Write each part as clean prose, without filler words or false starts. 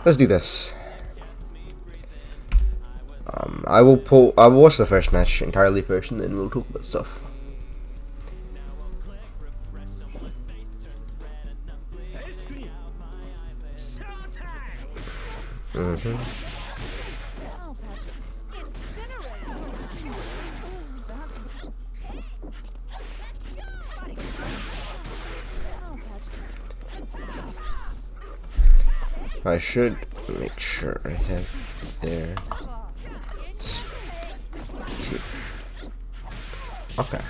Let's do this. I will watch the first match entirely first, and then we'll talk about stuff. I should make sure I have there. Okay.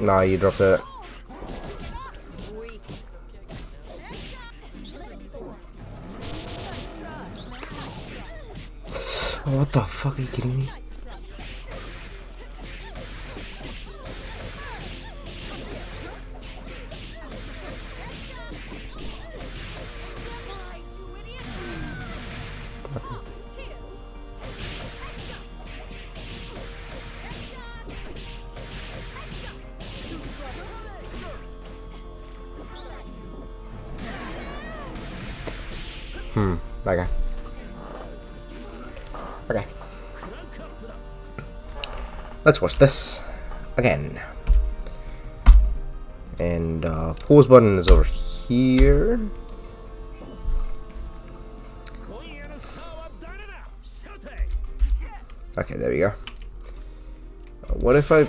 Nah, you dropped it. Oh, what the fuck, are you kidding me? Okay. Okay. Let's watch this again. And pause button is over here. Okay, there we go. What if I...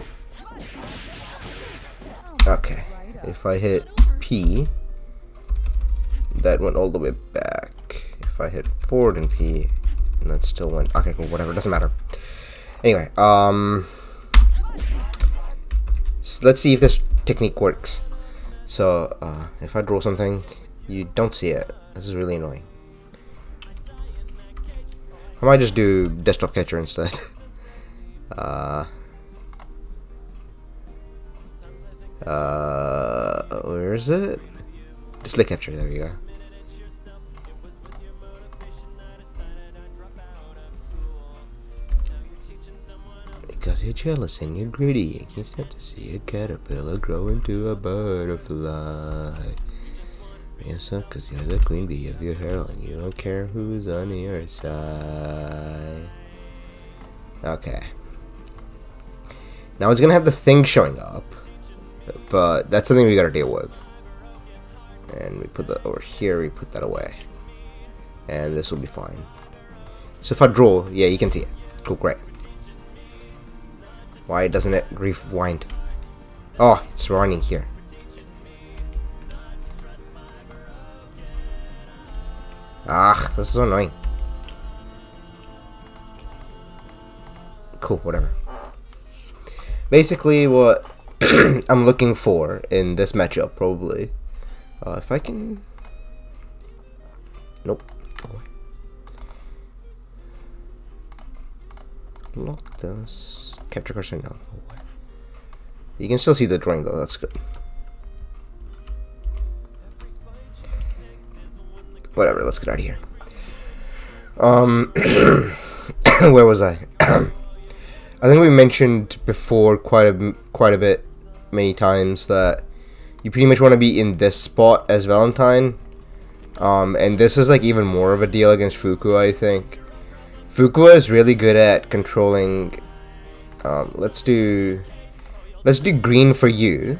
Okay, if I hit P, that went all the way back. If I hit forward and P, and that still went... Okay, cool, whatever, doesn't matter. Anyway, so let's see if this technique works. So, if I draw something, you don't see it. This is really annoying. I might just do desktop catcher instead. Where is it? Display capture, there we go. Because you're jealous and you're greedy, and you start to see a caterpillar grow into a butterfly. Yes, because you're the queen bee of your hell, and you don't care who's on your side. Okay. Now it's gonna have the thing showing up, but that's something we gotta deal with. And we put that over here, we put that away. And this will be fine. So if I draw, yeah, you can see it. Cool, great. Why doesn't it rewind? Oh, it's running here. Ah, this is so annoying. Cool, whatever. Basically, what I'm looking for in this matchup, probably. If I can... Nope. Go away. Lock this. Capture cursor now. You can still see the drawing though, that's good. Whatever, let's get out of here. Where was I? I think we mentioned before quite a bit, many times, that you pretty much want to be in this spot as Valentine. And this is like even more of a deal against Fuqua, I think. Fuqua is really good at controlling. Let's do green for you.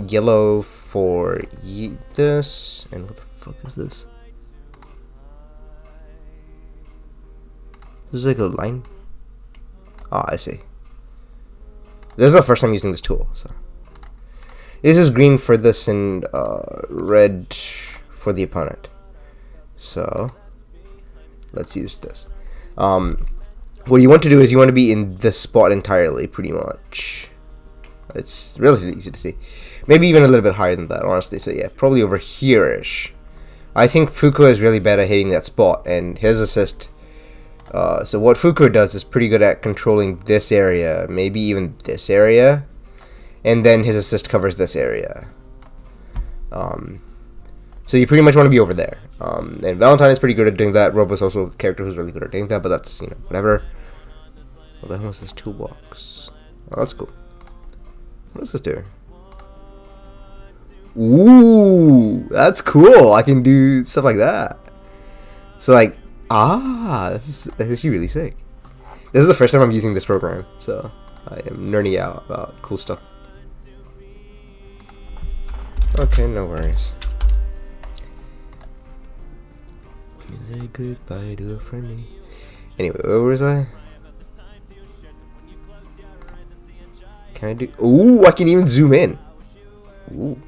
Yellow for this. And what the fuck is this? This is like a line. Ah, I see. This is my first time using this tool, so. This is green for this and red for the opponent. So, let's use this. What you want to do is you want to be in this spot entirely, pretty much. It's relatively easy to see. Maybe even a little bit higher than that, honestly. So yeah, probably over here-ish. I think Fuku is really bad at hitting that spot, and his assist. So what Fuku does is pretty good at controlling this area, maybe even this area, and then his assist covers this area. So you pretty much want to be over there. And Valentine is pretty good at doing that. Robo's also a character who's really good at doing that, but that's, you know, whatever. What the hell is this toolbox? Oh, that's cool. What does this do? Ooh, that's cool. I can do stuff like that. So like, that's actually really sick. This is the first time I'm using this program, so I am nerding out about cool stuff. Okay, no worries. Say goodbye to a friendly. Anyway, where was I? Can I do? Ooh, I can even zoom in. Ooh.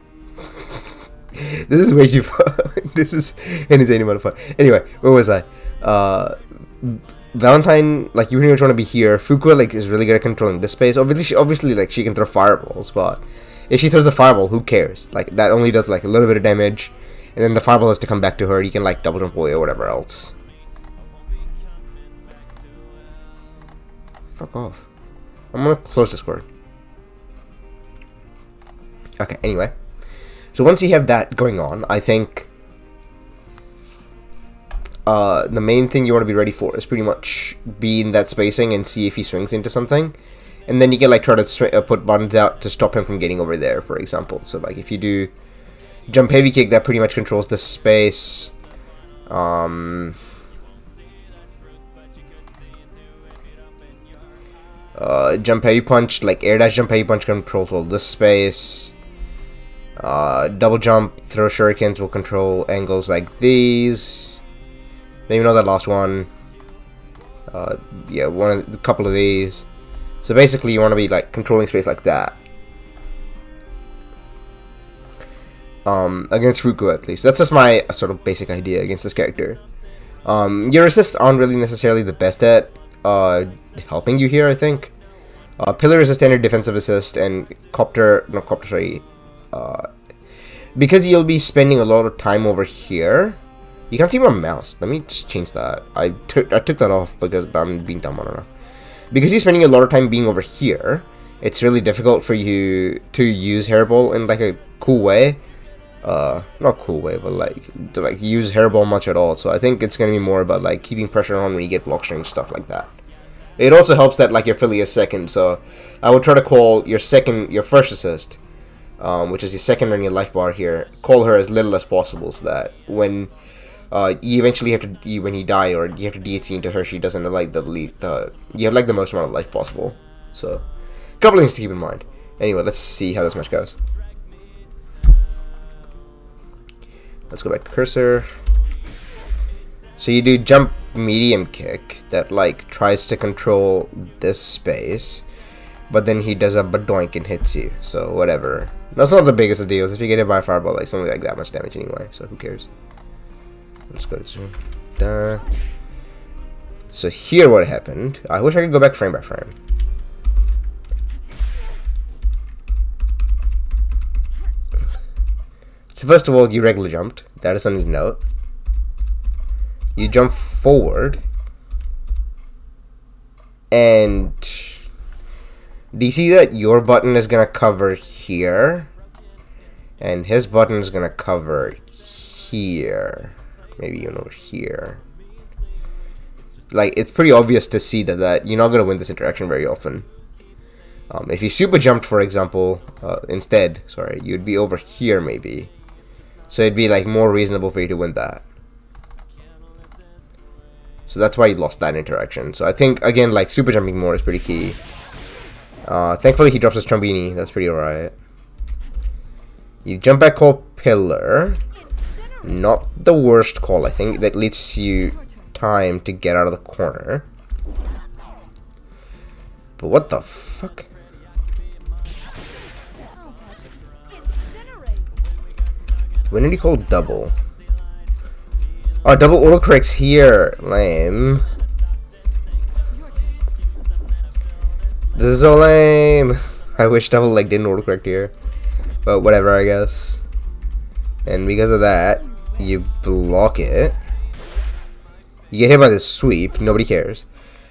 This is way too fun. This is an insane amount of fun. Anyway, where was I? Valentine, like, you pretty much want to be here. Fuku, like, is really good at controlling this space. Obviously, like, she can throw fireballs, but if she throws the fireball, who cares? Like, that only does, like, a little bit of damage, and then the fireball has to come back to her. You can, like, double jump away or whatever else. Fuck off. I'm gonna close Discord. Okay, anyway. So once you have that going on, I think the main thing you want to be ready for is pretty much be in that spacing and see if he swings into something. And then you can, like, try to put buttons out to stop him from getting over there, for example. So, like, if you do jump heavy kick, that pretty much controls the space. Jump heavy punch, like air dash jump heavy punch, controls all this space. Double jump, throw shurikens will control angles like these. Maybe not that last one. Yeah, a couple of these. So basically, you want to be, like, controlling space like that. Against Fuku, at least. That's just my sort of basic idea against this character. Your assists aren't really necessarily the best at helping you here, I think. Pillar is a standard defensive assist, and because you'll be spending a lot of time over here. You can't see my mouse. Let me just change that. I took that off because I'm being dumb. I don't know. Because you're spending a lot of time being over here, it's really difficult for you to use Hairball in, like, a cool way. Not cool way, but, like, to, like, use Hairball much at all. So I think it's gonna be more about, like, keeping pressure on when you get block string, stuff like that. It also helps that, like, your Philly is second, so I would try to call your first assist, which is your second on your life bar here, call her as little as possible, so that when you eventually have to, when you die or you have to DHC into her, she doesn't have, like, you have, like, the most amount of life possible. So, a couple things to keep in mind. Anyway, let's see how this match goes. Let's go back to cursor. So you do jump medium kick that, like, tries to control this space, but then he does a badoink and hits you. So whatever. That's not the biggest of deals. If you get hit by a fireball, like, something like that much damage anyway. So who cares? Let's go to zoom. So here, what happened? I wish I could go back frame by frame. So first of all, you regular jumped. That is something to note. You jump forward, and do you see that your button is gonna cover here, and his button is gonna cover here, maybe even over here. Like, it's pretty obvious to see that you're not gonna win this interaction very often. If you super jumped, for example, instead, sorry, you'd be over here maybe. So it'd be, like, more reasonable for you to win that. So that's why you lost that interaction. So I think, again, like, super jumping more is pretty key. Thankfully he drops his Trombini. That's pretty alright. You jump back call pillar. Not the worst call, I think. That leads you time to get out of the corner. But what the fuck? When did he call double? Oh, double autocorrects here. Lame. This is so lame. I wish double like didn't autocorrect here. But whatever, I guess. And because of that, you block it. You get hit by the sweep. Nobody cares.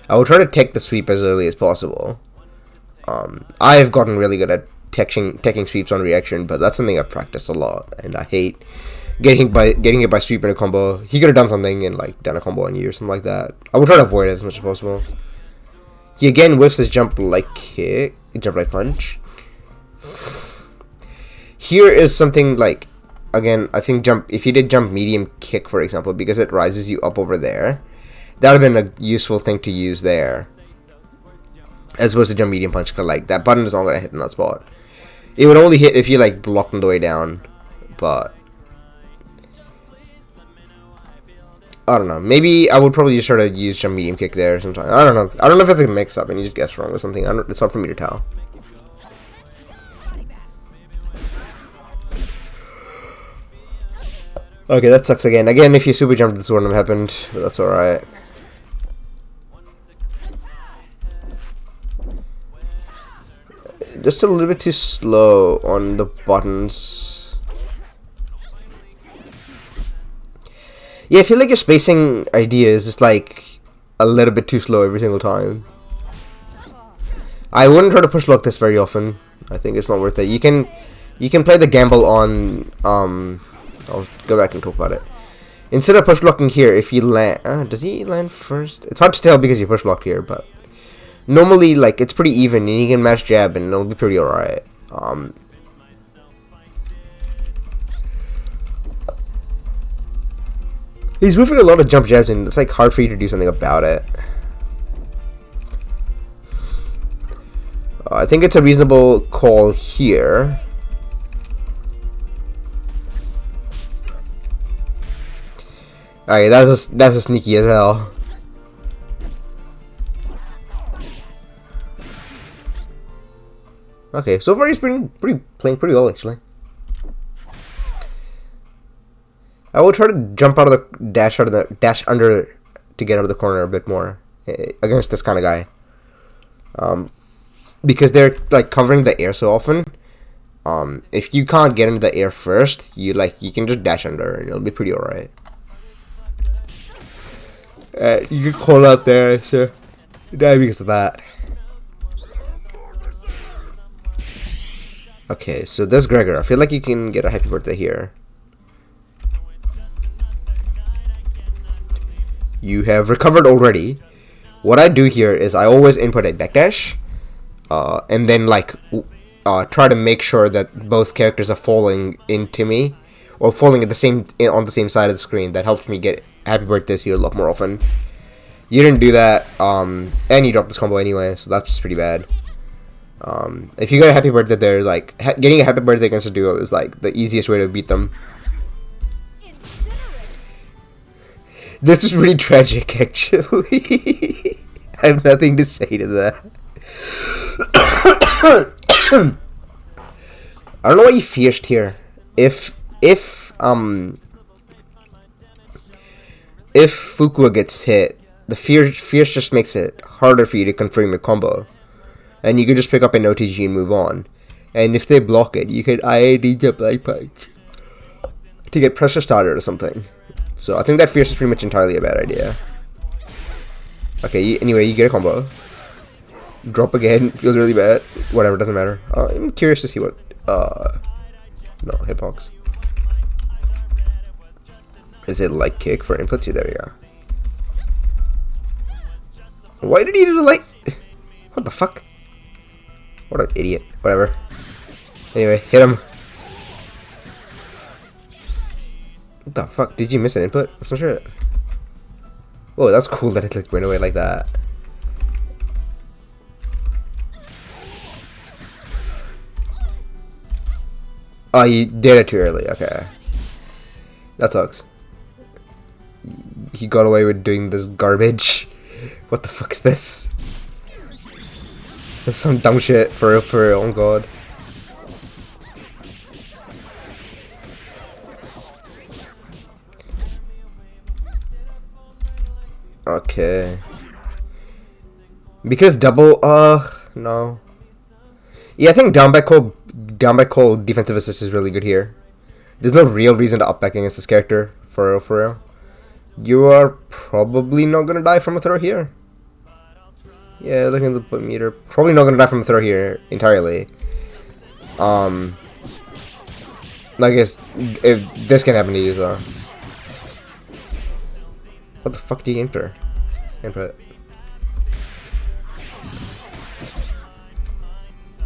I will try to tech the sweep as early as possible. I've gotten really good at teching sweeps on reaction, but that's something I've practiced a lot, and I hate getting hit by sweep in a combo. He could have done something and like done a combo on you or something like that. I will try to avoid it as much as possible. He again whiffs his jump like kick, jump like punch. Here is something like, again, I think if you did jump medium kick, for example, because it rises you up over there, that would have been a useful thing to use there. As opposed to jump medium punch, because like, that button is not going to hit in that spot. It would only hit if you like blocked on the way down, but I don't know. Maybe I would probably just try to use jump medium kick there sometime. I don't know. I don't know if it's a mix up and you just guess wrong or something. It's hard for me to tell. Okay, that sucks again. Again, if you super jumped, this wouldn't have happened, but that's alright. Just a little bit too slow on the buttons. Yeah, I feel like your spacing idea is just like a little bit too slow every single time. I wouldn't try to push block this very often. I think it's not worth it. You can play the gamble on I'll go back and talk about it. Instead of push blocking here, if you land, does he land first? It's hard to tell because he push blocked here, but normally like it's pretty even and you can mash jab and it'll be pretty alright. He's moving a lot of jump jabs and it's like hard for you to do something about it. I think it's a reasonable call here. Alright, that's a sneaky as hell. Okay, so far he's playing pretty well actually. I will try to jump out of the dash under to get out of the corner a bit more against this kind of guy. Because they're like covering the air so often. If you can't get into the air first, you can just dash under and it'll be pretty alright. You can call out there, so die because of that. Okay, so there's Gregor. I feel like you can get a happy birthday here. You have recovered already. What I do here is I always input a backdash, and then try to make sure that both characters are falling into me, or falling at on the same side of the screen. That helps me get happy birthdays here a lot more often. You didn't do that, and you dropped this combo anyway, so that's pretty bad. If you get a happy birthday there, like getting a happy birthday against a duo is like the easiest way to beat them. This is really tragic, actually. I have nothing to say to that. I don't know why you fierced here. If Fukua gets hit, the fierce just makes it harder for you to confirm your combo. And you can just pick up an OTG and move on. And if they block it, you can IAD jump like punch to get pressure started or something. So I think that fierce is pretty much entirely a bad idea. Okay, anyway, you get a combo. Drop again, feels really bad. Whatever, doesn't matter. I'm curious to see what... no, hitbox. Is it like kick for inputs? Yeah, there we go. Why did he do like... What the fuck? What an idiot. Whatever. Anyway, hit him. What the fuck? Did you miss an input? That's some shit. Whoa, that's cool that it like went away like that. Oh, you did it too early. Okay. That sucks. He got away with doing this garbage. What the fuck is this? That's some dumb shit, for real, oh god. Okay. Because double, no. Yeah, I think down by cold defensive assist is really good here. There's no real reason to up back against this character, for real, for real. You are probably not gonna die from a throw here. Yeah, looking at the point meter, probably not gonna die from a throw here entirely. I guess if this can happen to you though. What the fuck do you enter? Input.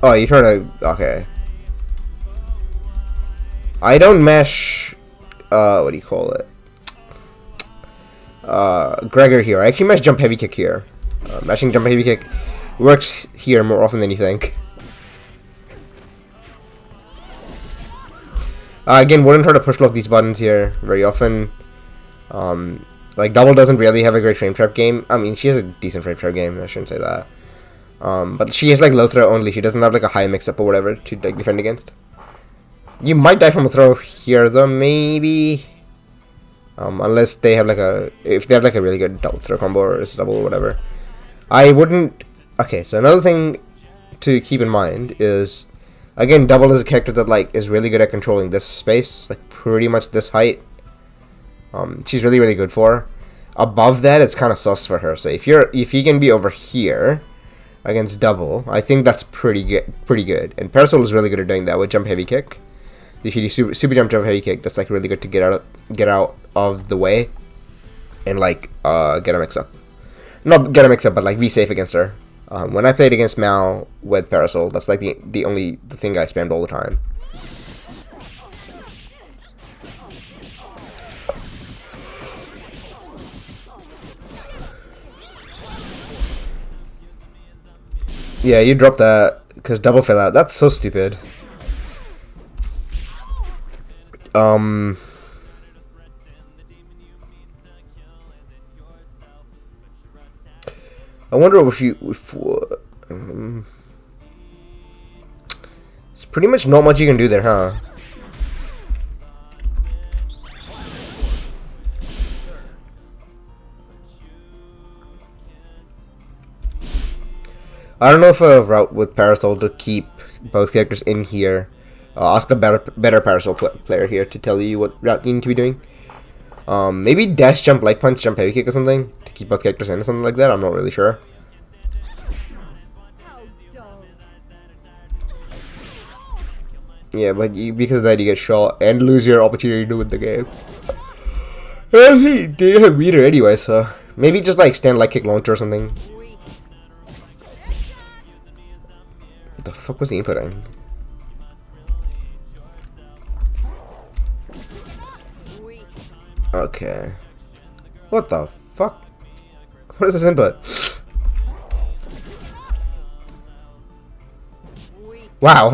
Oh, you try to, okay. I don't mesh, what do you call it? Gregor here. I actually mesh jump heavy kick here. Mashing jump heavy kick works here more often than you think. Again, wouldn't try to push block these buttons here very often. Like double doesn't really have a great frame trap game. I mean, she has a decent frame trap game. I shouldn't say that. But she has like low throw only. She doesn't have like a high mix up or whatever to like defend against. You might die from a throw here though, maybe. Unless they have like if they have like a really good double throw combo or double or whatever. I wouldn't. Okay, so another thing to keep in mind is, again, double is a character that like is really good at controlling this space, like pretty much this height. She's really good for. Above that, it's kind of sus for her. So if you can be over here against double, I think that's pretty good. And Parasol is really good at doing that with jump heavy kick. If you do super jump heavy kick, that's like really good to get out of the way and like get a mix up. Not get a mix up, but like be safe against her. When I played against Mao with Parasol, that's like the thing I spammed all the time. Yeah, you dropped that because double fell out. That's so stupid. I wonder it's pretty much not much you can do there, huh? I don't know if a route with Parasol to keep both characters in here. Ask a better Parasol player here to tell you what route you need to be doing. Maybe dash, jump, light punch, jump, heavy kick or something to keep both characters in or something like that. I'm not really sure. Yeah, but because of that you get shot and lose your opportunity to win the game. Hey, they have meter anyway, so maybe just like stand light kick launcher or something. What the fuck was the input on? Okay. What the fuck? What is this input? Wow,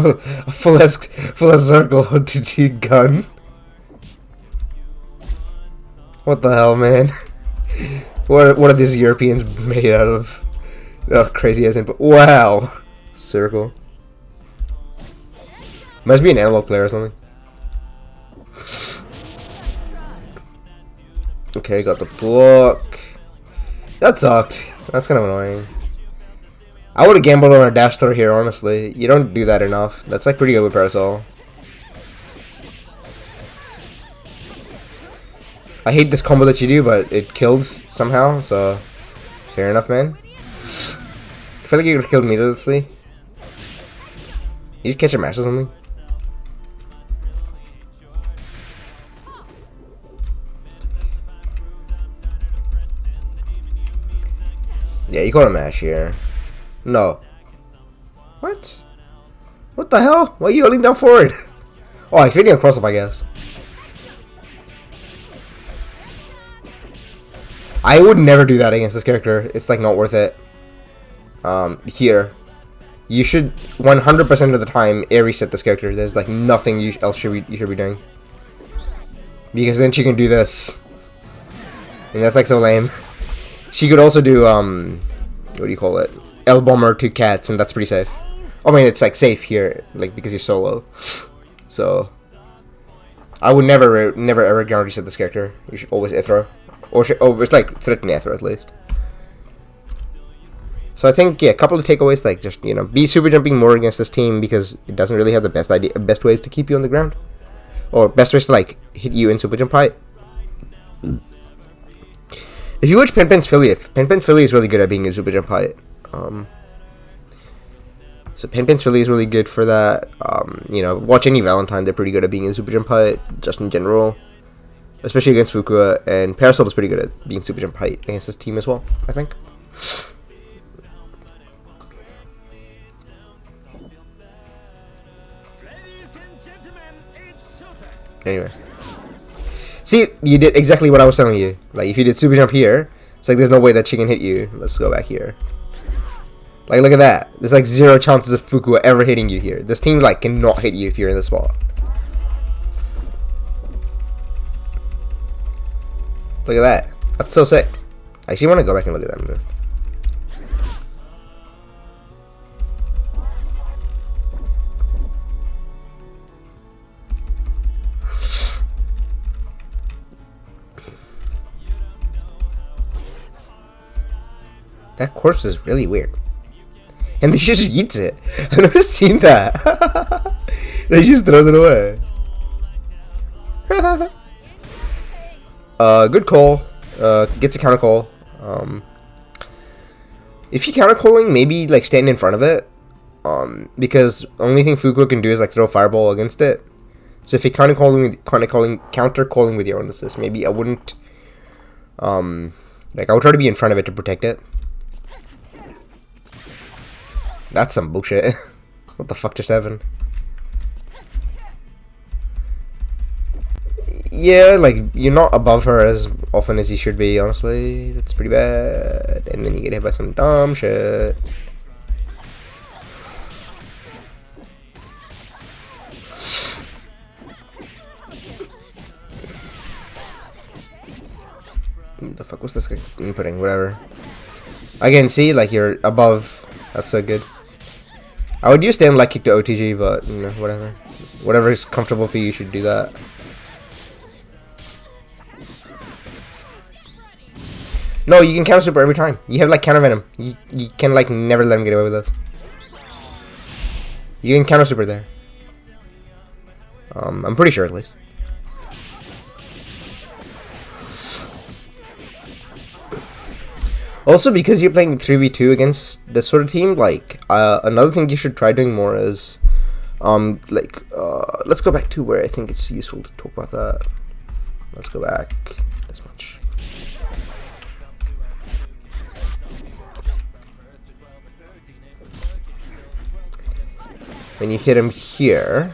a full S circle to gun. What the hell, man? What are these Europeans made out of? Oh, crazy ass input. Wow, circle. Must be an analog player or something. Okay, got the block. That sucked. That's kind of annoying. I would have gambled on a dash throw here, honestly. You don't do that enough. That's like pretty good with Parasol. I hate this combo that you do, but it kills somehow, so fair enough, man. I feel like you could have killed me needlessly. You just catch a mash or something? Yeah, you got a mash here. No. What? What the hell? Why are you holding down forward? Oh, expanding a cross up, I guess. I would never do that against this character. It's like not worth it. Here. You should 100% of the time air reset this character. There's like nothing else you should be doing. Because then she can do this. And that's like so lame. She could also do, what do you call it? L-Bomber 2 cats, and that's pretty safe. I mean, it's like safe here, like because you're solo. So I would never ever guarantee set this character. You should always Ithra, or it's like threaten Ithra at least. So I think, yeah, a couple of takeaways, like just, be super jumping more against this team because it doesn't really have the best ways to keep you on the ground, or best ways to like hit you in super jump height. If you watch Penpen's Philly, Penpen's Philly is really good at being in super jump height. So Penpen's Philly is really good for that. Watch any Valentine, they're pretty good at being in super jump height, just in general, especially against Fukua, and Parasol is pretty good at being super jump height against this team as well, I think. Anyway. See, you did exactly what I was telling you. Like, if you did super jump here, it's like there's no way that she can hit you. Let's go back here. Like, look at that. There's like 0 chances of Fukua ever hitting you here. This team, like, cannot hit you if you're in the spot. Look at that. That's so sick. I actually want to go back and look at that move. That corpse is really weird. And they just eats it. I've never seen that. They just throws it away. Good call. Gets a counter call. If you're counter calling, maybe like stand in front of it. Because only thing Fukua can do is like throw fireball against it. So if you're counter calling with your own assist, maybe I wouldn't. I would try to be in front of it to protect it. That's some bullshit. What the fuck just happened? Yeah, like, you're not above her as often as you should be, honestly. That's pretty bad. And then you get hit by some dumb shit. What the fuck was this guy inputting? Whatever. Again, see, like, you're above. That's so good. I would use stand like kick to OTG, but whatever. Whatever is comfortable for you, you should do that. No, you can counter super every time. You have like counter venom. You can like never let him get away with this. You can counter super there. I'm pretty sure at least. Also, because you're playing 3v2 against this sort of team, like, another thing you should try doing more is, let's go back to where I think it's useful to talk about that. Let's go back this much. When you hit him here,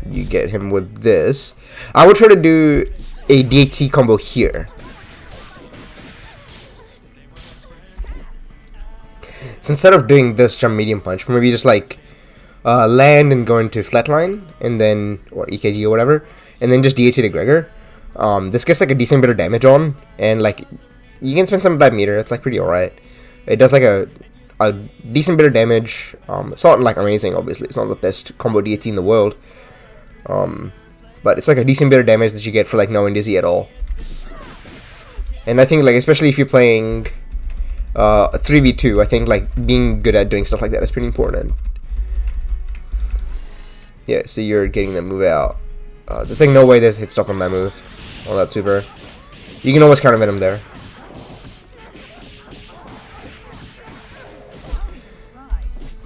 you get him with this. I would try to do a DT combo here. So instead of doing this jump medium punch, maybe just like land and go into flatline, and then, or EKG or whatever, and then just DT to Gregor. This gets like a decent bit of damage on, and like you can spend some of that meter. It's like pretty alright. It does like a decent bit of damage. It's not like amazing, obviously. It's not the best combo DT in the world. But it's like a decent bit of damage that you get for like no Indizzy at all. And I think like especially if you're playing a 3v2, I think like being good at doing stuff like that is pretty important. Yeah, so you're getting that move out. There's like no way there's hit stop on that move, on that super. You can always counter venom there.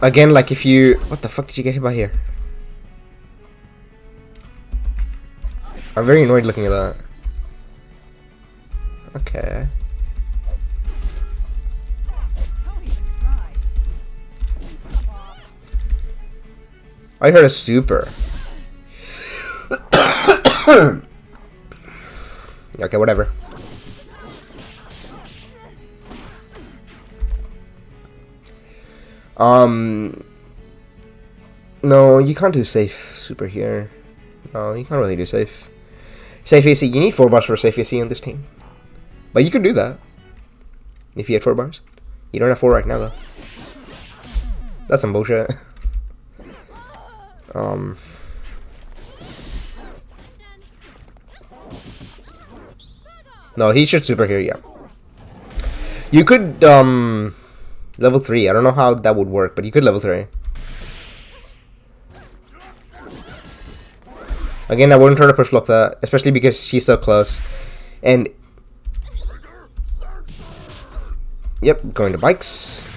Again, like if you, what the fuck did you get hit by here? I'm very annoyed looking at that. Okay. I heard a super. Okay, whatever. No, you can't do safe super here. No, you can't really do safe. Safe AC, you need 4 buffs for safe AC on this team. But you can do that. if you had 4 bars. You don't have 4 right now though. That's some bullshit. No, he should super here, yeah. You could level 3. I don't know how that would work, but you could level 3. Again, I wouldn't try to push block that, especially because she's so close. And yep, going to bikes.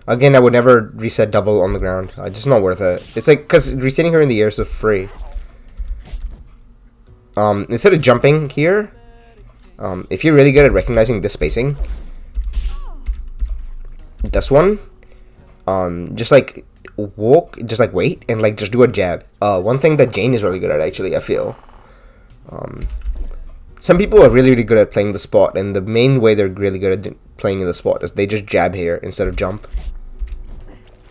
Again, I would never reset double on the ground. Just not worth it. It's like, because resetting her in the air is so free. Instead of jumping here, if you're really good at recognizing this spacing, this one, just like walk, just like wait, and like just do a jab. One thing that Jane is really good at, actually, I feel. Some people are really good at playing the spot, and the main way they're really good at playing in the spot is they just jab here instead of jump.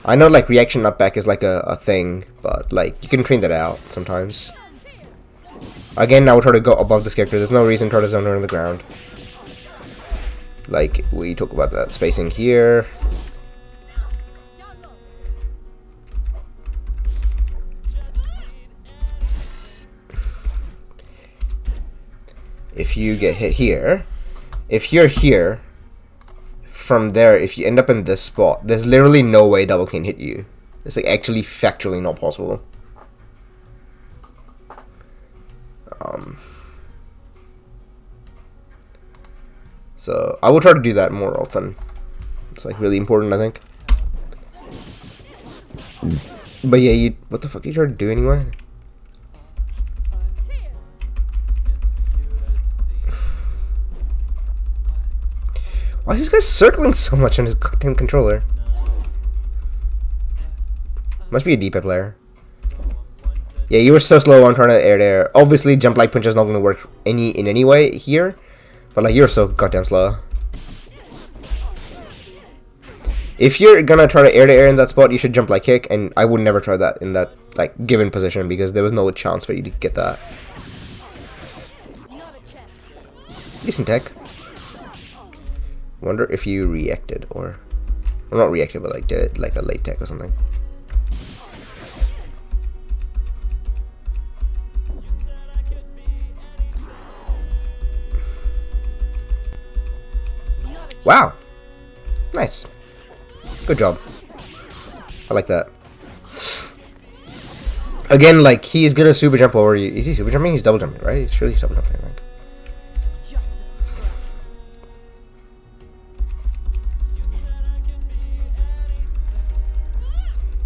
I know like reaction up back is like a thing, but like you can train that out sometimes. Again, I would try to go above this character. There's no reason to try to zone her on the ground. Like we talk about that spacing here. If you get hit here, if you're here, from there, if you end up in this spot, there's literally no way double can hit you. It's like actually factually not possible. So I will try to do that more often. It's like really important, I think. But yeah, what the fuck are you trying to do anyway? Why is this guy circling so much on his goddamn controller? Must be a D-pad player. Yeah, you were so slow on trying to air to air. Obviously, jump light punch is not going to work in any way here. But like, you're so goddamn slow. If you're gonna try to air in that spot, you should jump like kick, and I would never try that in that like given position because there was no chance for you to get that. Decent tech. Wonder if you reacted or not reacted, but like did like a late tech or something. Wow, nice, good job. I like that. Again, like he's gonna super jump over you. Is he super jumping? He's double jumping, right? He's surely double jumping, I think.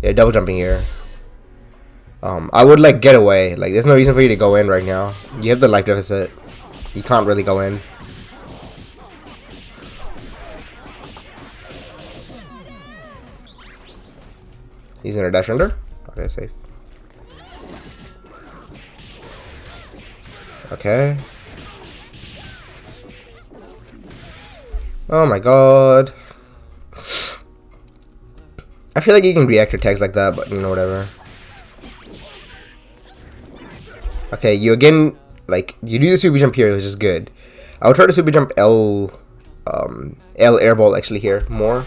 Yeah, double jumping here. I would like get away. Like, there's no reason for you to go in right now. You have the life deficit. You can't really go in. He's gonna dash under. Okay, safe. Okay. Oh my god. I feel like you can react to tags like that, but you know, whatever. Okay, you again, like, you do the super jump here, which is good. I would try to super jump L airball actually here more.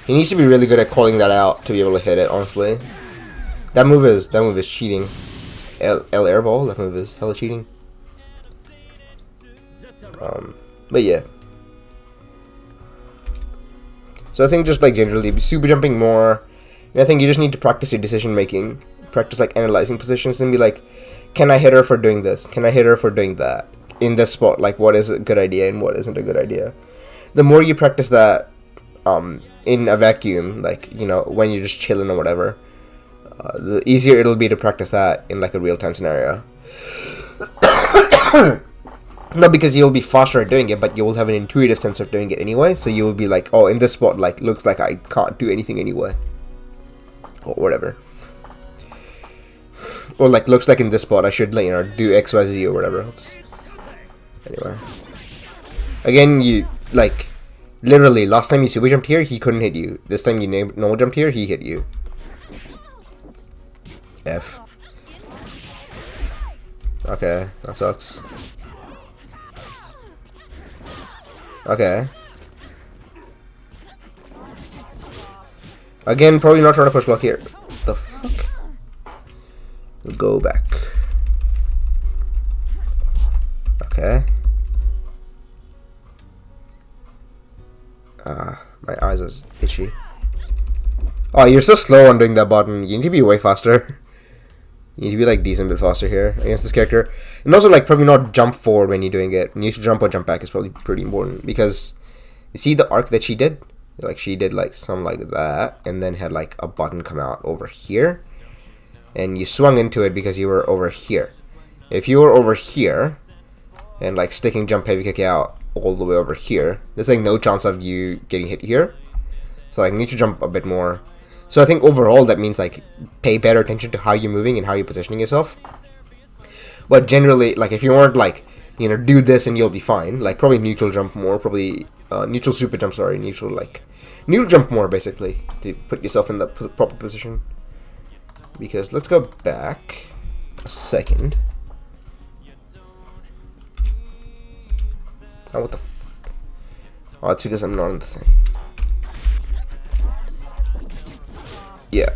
He needs to be really good at calling that out to be able to hit it, honestly. That move is cheating. L airball, that move is hella cheating. But yeah. So I think just like generally super jumping more. And I think you just need to practice your decision making. Practice like analyzing positions and be like, can I hit her for doing this? Can I hit her for doing that? In this spot, like what is a good idea and what isn't a good idea? The more you practice that in a vacuum, like, you know, when you're just chilling or whatever, the easier it'll be to practice that in like a real-time scenario. Not because you'll be faster at doing it, but you will have an intuitive sense of doing it anyway. So you will be like, oh, in this spot, like, looks like I can't do anything anyway. Or whatever. Or like, looks like in this spot I should, like, you know, do XYZ or whatever else. Anyway. Again, you, like, literally, last time you super jumped here, he couldn't hit you. This time you normal jumped here, he hit you. F. Okay, that sucks. Okay. Again, probably not trying to push block here. What the fuck? We'll go back. Okay. My eyes are itchy. Oh, you're so slow on doing that button. You need to be way faster. You need to be like decent bit faster here against this character. And also like probably not jump forward when you're doing it. When you should jump or jump back is probably pretty important, because you see the arc that she did? Like she did like something like that and then had like a button come out over here. And you swung into it because you were over here. If you were over here and like sticking jump heavy kick out all the way over here, there's like no chance of you getting hit here. So like you need to jump a bit more. So I think overall that means like pay better attention to how you're moving and how you're positioning yourself. But generally, like if you weren't like, you know, do this and you'll be fine. Like probably neutral jump more, probably neutral super jump, sorry, neutral jump more basically to put yourself in the proper position. Because let's go back a second. Oh, what the fuck? Oh, it's because I'm not in the thing. Yeah.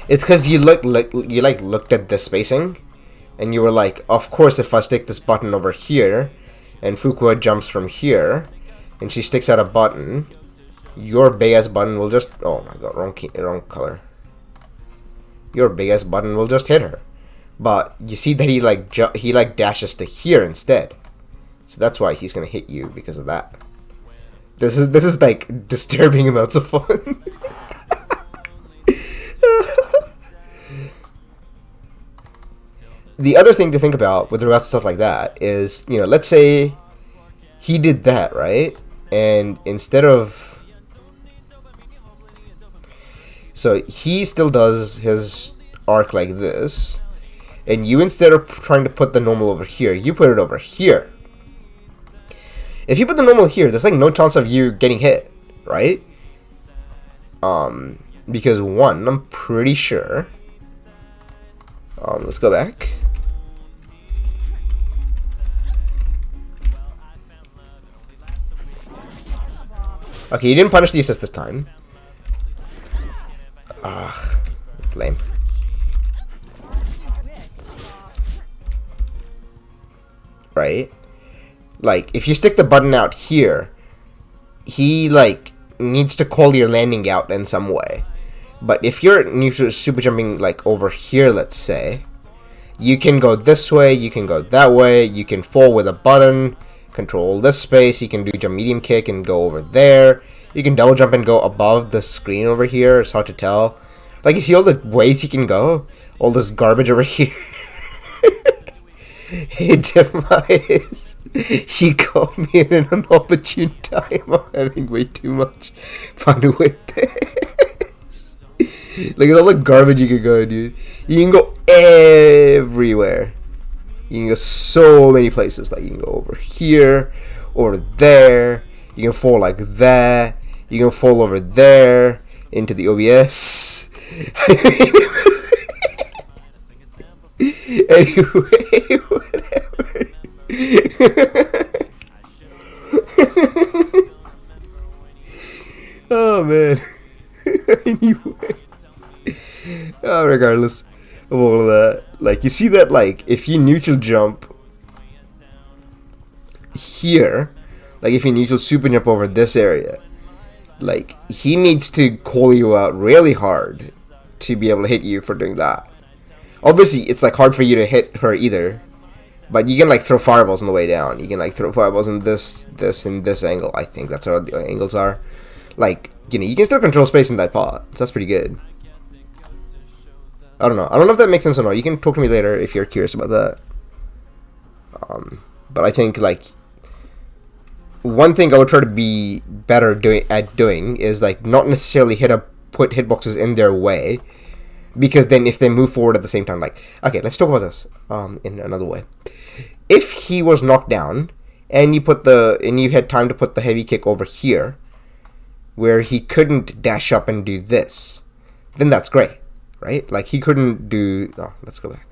It's because you looked at this spacing, and you were like, of course, if I stick this button over here, and Fuqua jumps from here, and she sticks out a button, your big ass button will just, oh my god, wrong color. Your big ass button will just hit her. But you see that he like dashes to here instead, so that's why he's gonna hit you because of that. This is like disturbing amounts of fun. The other thing to think about with regards to stuff like that is, you know, let's say he did that, right? And instead of... So he still does his arc like this, and you, instead of trying to put the normal over here, you put it over here. If you put the normal here, there's like no chance of you getting hit, right? Because one, I'm pretty sure... let's go back. Okay, you didn't punish the assist this time. Ugh, lame. Right? Like, if you stick the button out here, he, like, needs to call your landing out in some way. But if you're super jumping, like, over here, let's say, you can go this way, you can go that way, you can fall with a button, control this space, you can do jump medium kick and go over there, you can double jump and go above the screen over here. It's hard to tell. Like, you see all the ways you can go? All this garbage over here. Hey, Demise. He caught me in an opportune time. I'm having way too much fun with this. Look at all the garbage you can go, dude. You can go everywhere. You can go so many places. Like, you can go over here, or there. You can fall like that. You can fall over there into the OBS. Anyway, whatever. Oh man. Anyway. Regardless of all of that, like, you see that, like, if you neutral jump here, like if you neutral super jump over this area, like, he needs to call you out really hard to be able to hit you for doing that. Obviously, it's like hard for you to hit her either, but you can like throw fireballs on the way down. You can like throw fireballs in this, and this angle. I think that's how the angles are. Like, you know, you can still control space in that pot. So that's pretty good. I don't know if that makes sense or not. You can talk to me later if you're curious about that. But I think, like, one thing I would try to be better at doing is like not necessarily put hitboxes in their way, because then if they move forward at the same time, like, okay, let's talk about this in another way. If he was knocked down and you had time to put the heavy kick over here, where he couldn't dash up and do this, then that's great. right? Like he couldn't do. Oh, let's go back.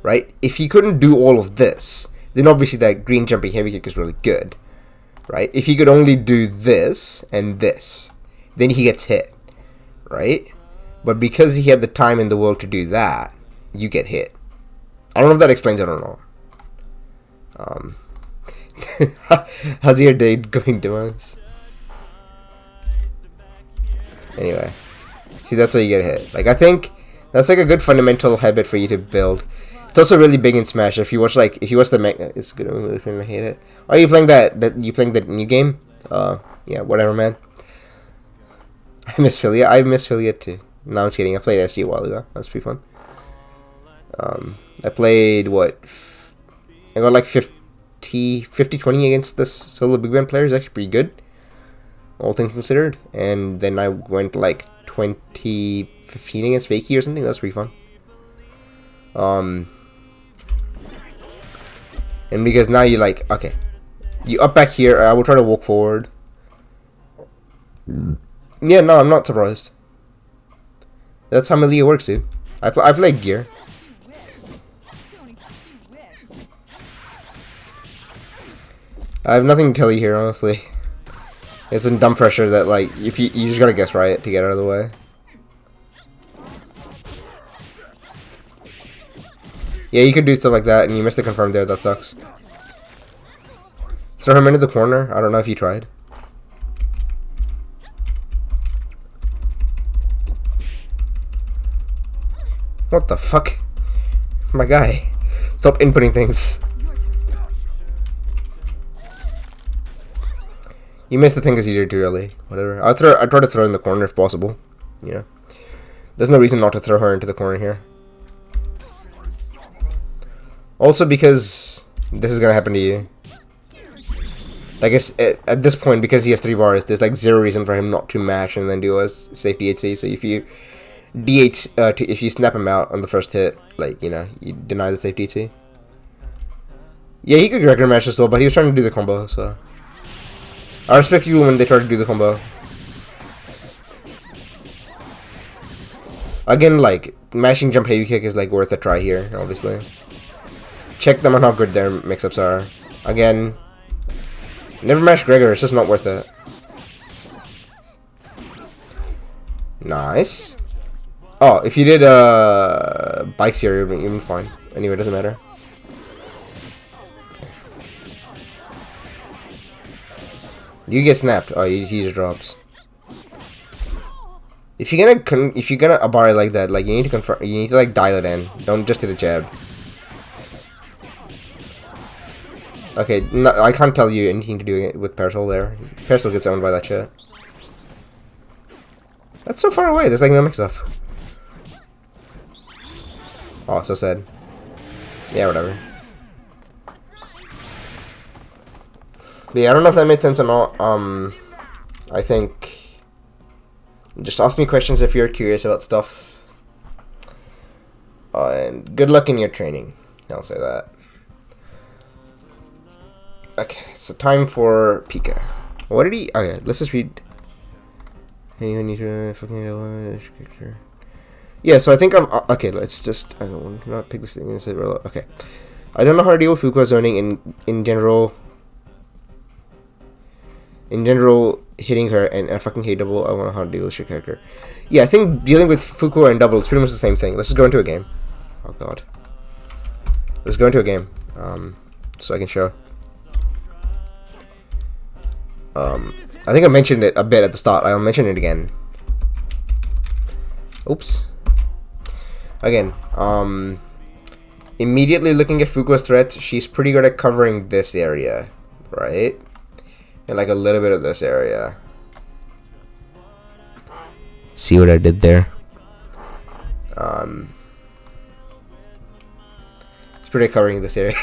Right? If he couldn't do all of this, then obviously that green jumping heavy kick is really good, right? If he could only do this and this, then he gets hit, right? But because he had the time in the world to do that, you get hit. I don't know if that explains it or not. How's your day going, Demon's? Anyway, see, that's how you get hit. Like, I think that's like a good fundamental habit for you to build. It's also really big in Smash. If you watch the it's good. I hate it. Are you playing you playing the new game? Yeah, whatever, man. I miss Philia too. No, I'm just kidding. I played SG a while ago. That was pretty fun. I played what? I got like 50-20 against this solo big band player. Is actually pretty good, all things considered. And then I went like 20-15 against Fakey or something. That's pretty fun. And because now you like, okay, you up back here, I will try to walk forward. Yeah, no, I'm not surprised. That's how Melee works, dude. I play gear. I have nothing to tell you here, honestly. It's some dumb pressure that, like, if you just gotta guess right to get out of the way. Yeah, you could do stuff like that, and you missed the confirm there. That sucks. Throw him into the corner. I don't know if you tried. What the fuck? My guy. Stop inputting things. You missed the thing because you did too early. Whatever. I try to throw in the corner if possible. You know. There's no reason not to throw her into the corner here. Also because this is gonna happen to you. I guess at this point, because he has 3 bars, there's like 0 reason for him not to mash and then do a safe DHC. So if you if you snap him out on the first hit, like, you know, you deny the safe DHC. Yeah, he could regular mash as well, but he was trying to do the combo, so I respect people when they try to do the combo. Again, like, mashing jump heavy kick is like worth a try here, obviously. Check them on how good their mix-ups are. Again, never mash Gregor, it's just not worth it. Nice. Oh, if you did bikes here, you've been fine. Anyway, it doesn't matter. You get snapped. Oh, he just drops. If you're gonna abari like that, like, you need to confirm. You need to like dial it in. Don't just hit the jab. Okay, no, I can't tell you anything to do with Parasol there. Parasol gets owned by that shit. That's so far away. There's like no mix-up. Oh, so sad. Yeah, whatever. But yeah, I don't know if that made sense or not. I think just ask me questions if you're curious about stuff. And good luck in your training. I'll say that. Okay, so time for Pika. What did he? Okay, let's just read. Anyone need to fucking picture? Yeah, so I think I'm okay. Let's just. I don't want to not pick this thing and say roll. Okay, I don't know how to deal with Fuqua zoning in general. In general, hitting her and I fucking hate double. I don't know how to deal with your character. Yeah, I think dealing with Fuqua and double is pretty much the same thing. Let's just go into a game. Oh god. Let's go into a game. So I can show. I think I mentioned it a bit at the start. I'll mention it again. Oops. Again, immediately looking at Fuqua's threats, she's pretty good at covering this area, right? And like a little bit of this area. See what I did there? It's pretty covering this area.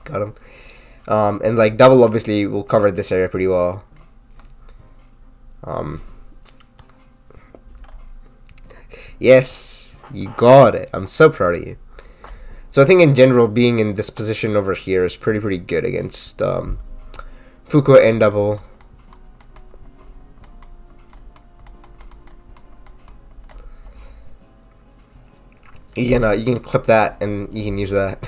Got him. And like double obviously will cover this area pretty well. Yes, you got it. I'm so proud of you. So I think in general, being in this position over here is pretty good against Fuqua and double. You can clip that and you can use that.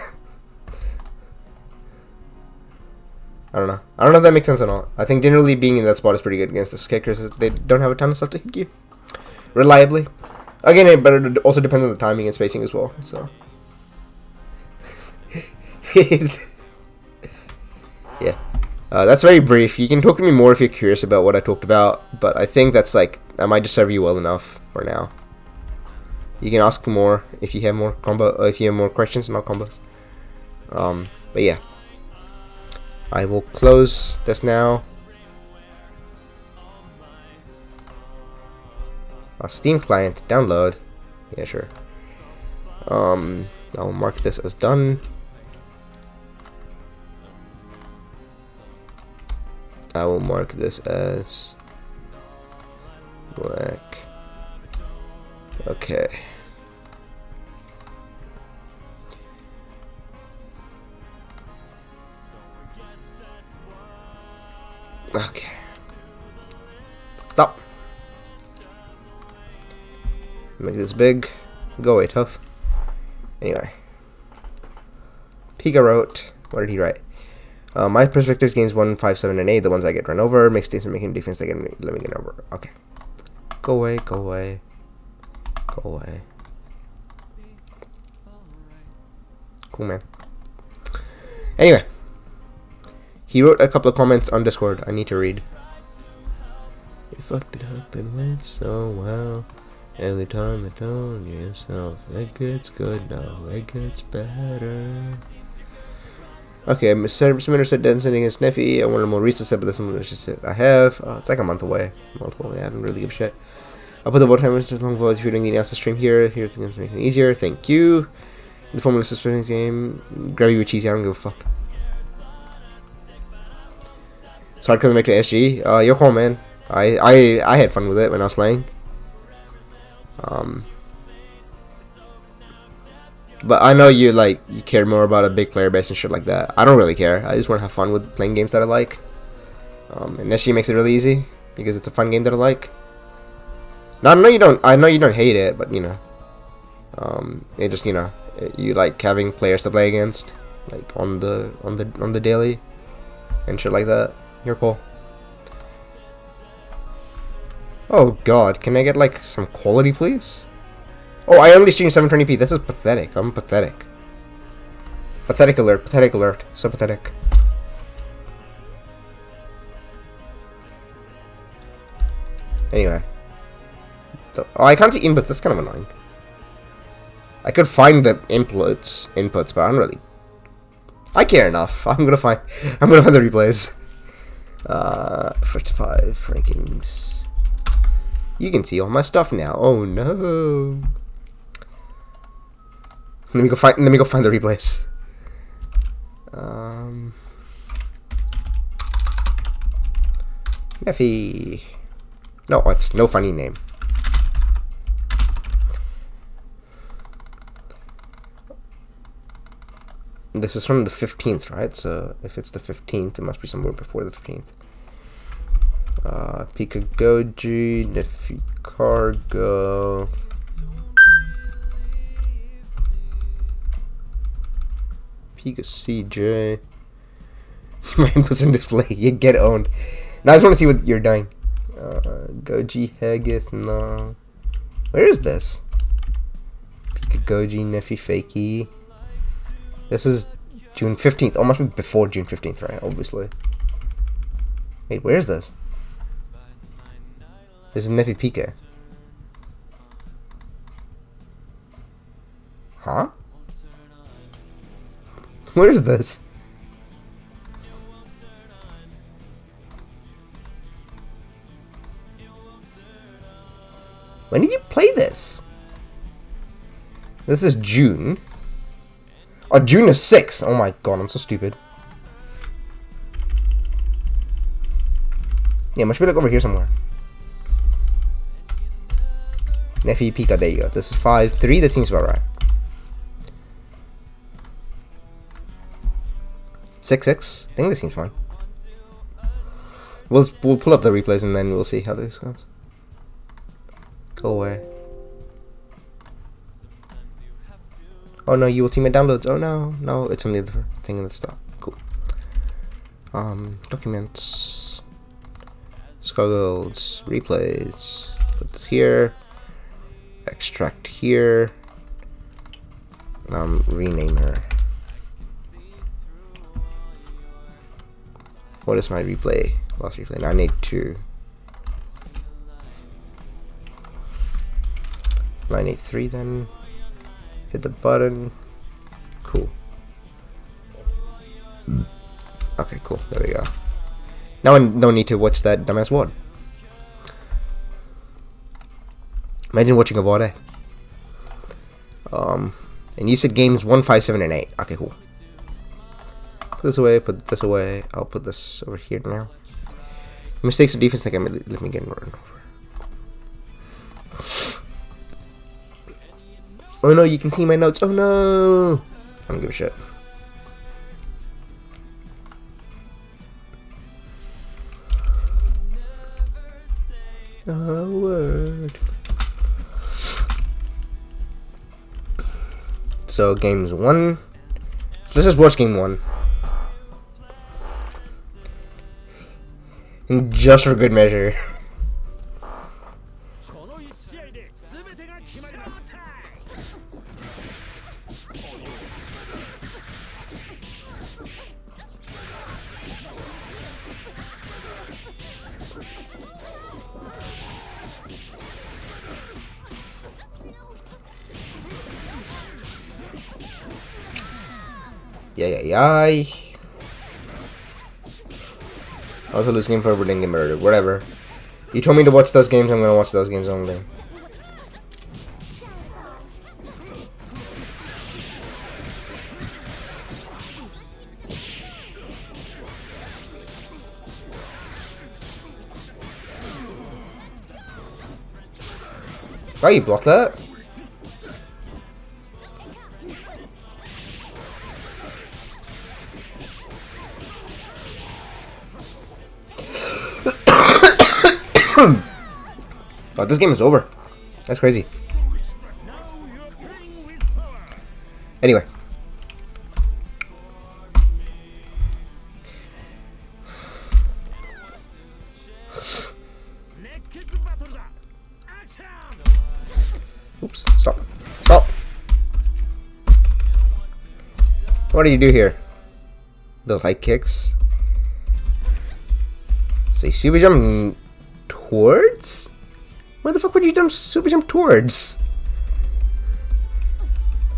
I don't know. I don't know if that makes sense or not. I think generally being in that spot is pretty good against those characters. They don't have a ton of stuff to hit you reliably. Again, but it also depends on the timing and spacing as well. So, yeah, that's very brief. You can talk to me more if you're curious about what I talked about, but I think that's like I might just serve you well enough for now. You can ask more if you have more if you have more questions, not combos. But yeah, I will close this now. Steam client download. Yeah, sure. I'll mark this as done. I will mark this as black. Okay. Okay. Stop. Make this big. Go away, tough. Anyway. Pika wrote. What did he write? My perspectives gains 1, 5, 7, and 8. The ones I get run over. Makes teams and making defense they let me get over. Okay. Go away, go away. Go away. Cool, man. Anyway. He wrote a couple of comments on Discord I need to read. You fucked it up and went so well. Every time you told yourself it gets good, now it gets better. Okay, Submitter said dead sending his Sniffy. I wanted more recent set, but this one said I have. It's like a month away. Multiple. Yeah, I don't really give a shit. I'll put the vote time long vote if you're doing the announced stream here. Here things making it easier. Thank you. The formula suspension game. Gravy with cheesy, I don't give a fuck. It's hard to make the SG. Your call, man. I had fun with it when I was playing. But I know you care more about a big player base and shit like that. I don't really care. I just want to have fun with playing games that I like. And SG makes it really easy because it's a fun game that I like. Now I know you don't hate it, but you know, it just you like having players to play against, like on the daily and shit like that. You're cool. Oh god, can I get like some quality, please? Oh, I only stream 720p. This is pathetic. I'm pathetic. Pathetic alert. Pathetic alert. So pathetic. Anyway. Oh, I can't see inputs. That's kind of annoying. I could find the inputs, but I don't really. I care enough. I'm gonna find the replays. 55 rankings. You can see all my stuff now. Oh no. Let me go find the replays. Neffy. No, it's no funny name. This is from the 15th, right? So if it's the 15th, it must be somewhere before the 15th. Pika Goji, Neffy Cargo. Pika CJ. My input's in display. You get owned. Now I just want to see what you're doing. Goji Hagith, no. Where is this? Pika Goji, Neffy Fakey. This is June 15th. Oh, must be before June 15th, right? Obviously. Wait, where is this? This is Neffy Pika. Huh? Where is this? When did you play this? This is June. Oh, June is 6th. Oh my god, I'm so stupid. Yeah, must be like over here somewhere. Neffy Pika, there you go. This is 5-3. That seems about right. 6-6. I think this seems fine. We'll pull up the replays and then we'll see how this goes. Go away. Oh no, you will see my downloads. Oh no, no, it's on the other thing in the stock. Cool. Documents, skulls, replays. Put this here. Extract here. Rename her. What is my replay? Last replay 982. 983 then. Hit the button. Cool. Okay, cool. There we go. Now I don't need to watch that dumbass VOD. Imagine watching a VOD. And you said games 1, 5, 7, and 8. Okay, cool. Put this away, put this away. I'll put this over here now. Mistakes of defense, let me get run over. Oh no, you can see my notes. Oh no! I don't give a shit. A word. So games 1. So let's just watch game 1. And just for good measure. Yeah. I'll play this game forever, then get murdered. Whatever. You told me to watch those games, I'm gonna watch those games only. Why you blocked that? Oh, this game is over. That's crazy. Anyway. Oops. Stop. Stop. What do you do here? The light kicks. Say super jump towards? Where the fuck would you super jump towards?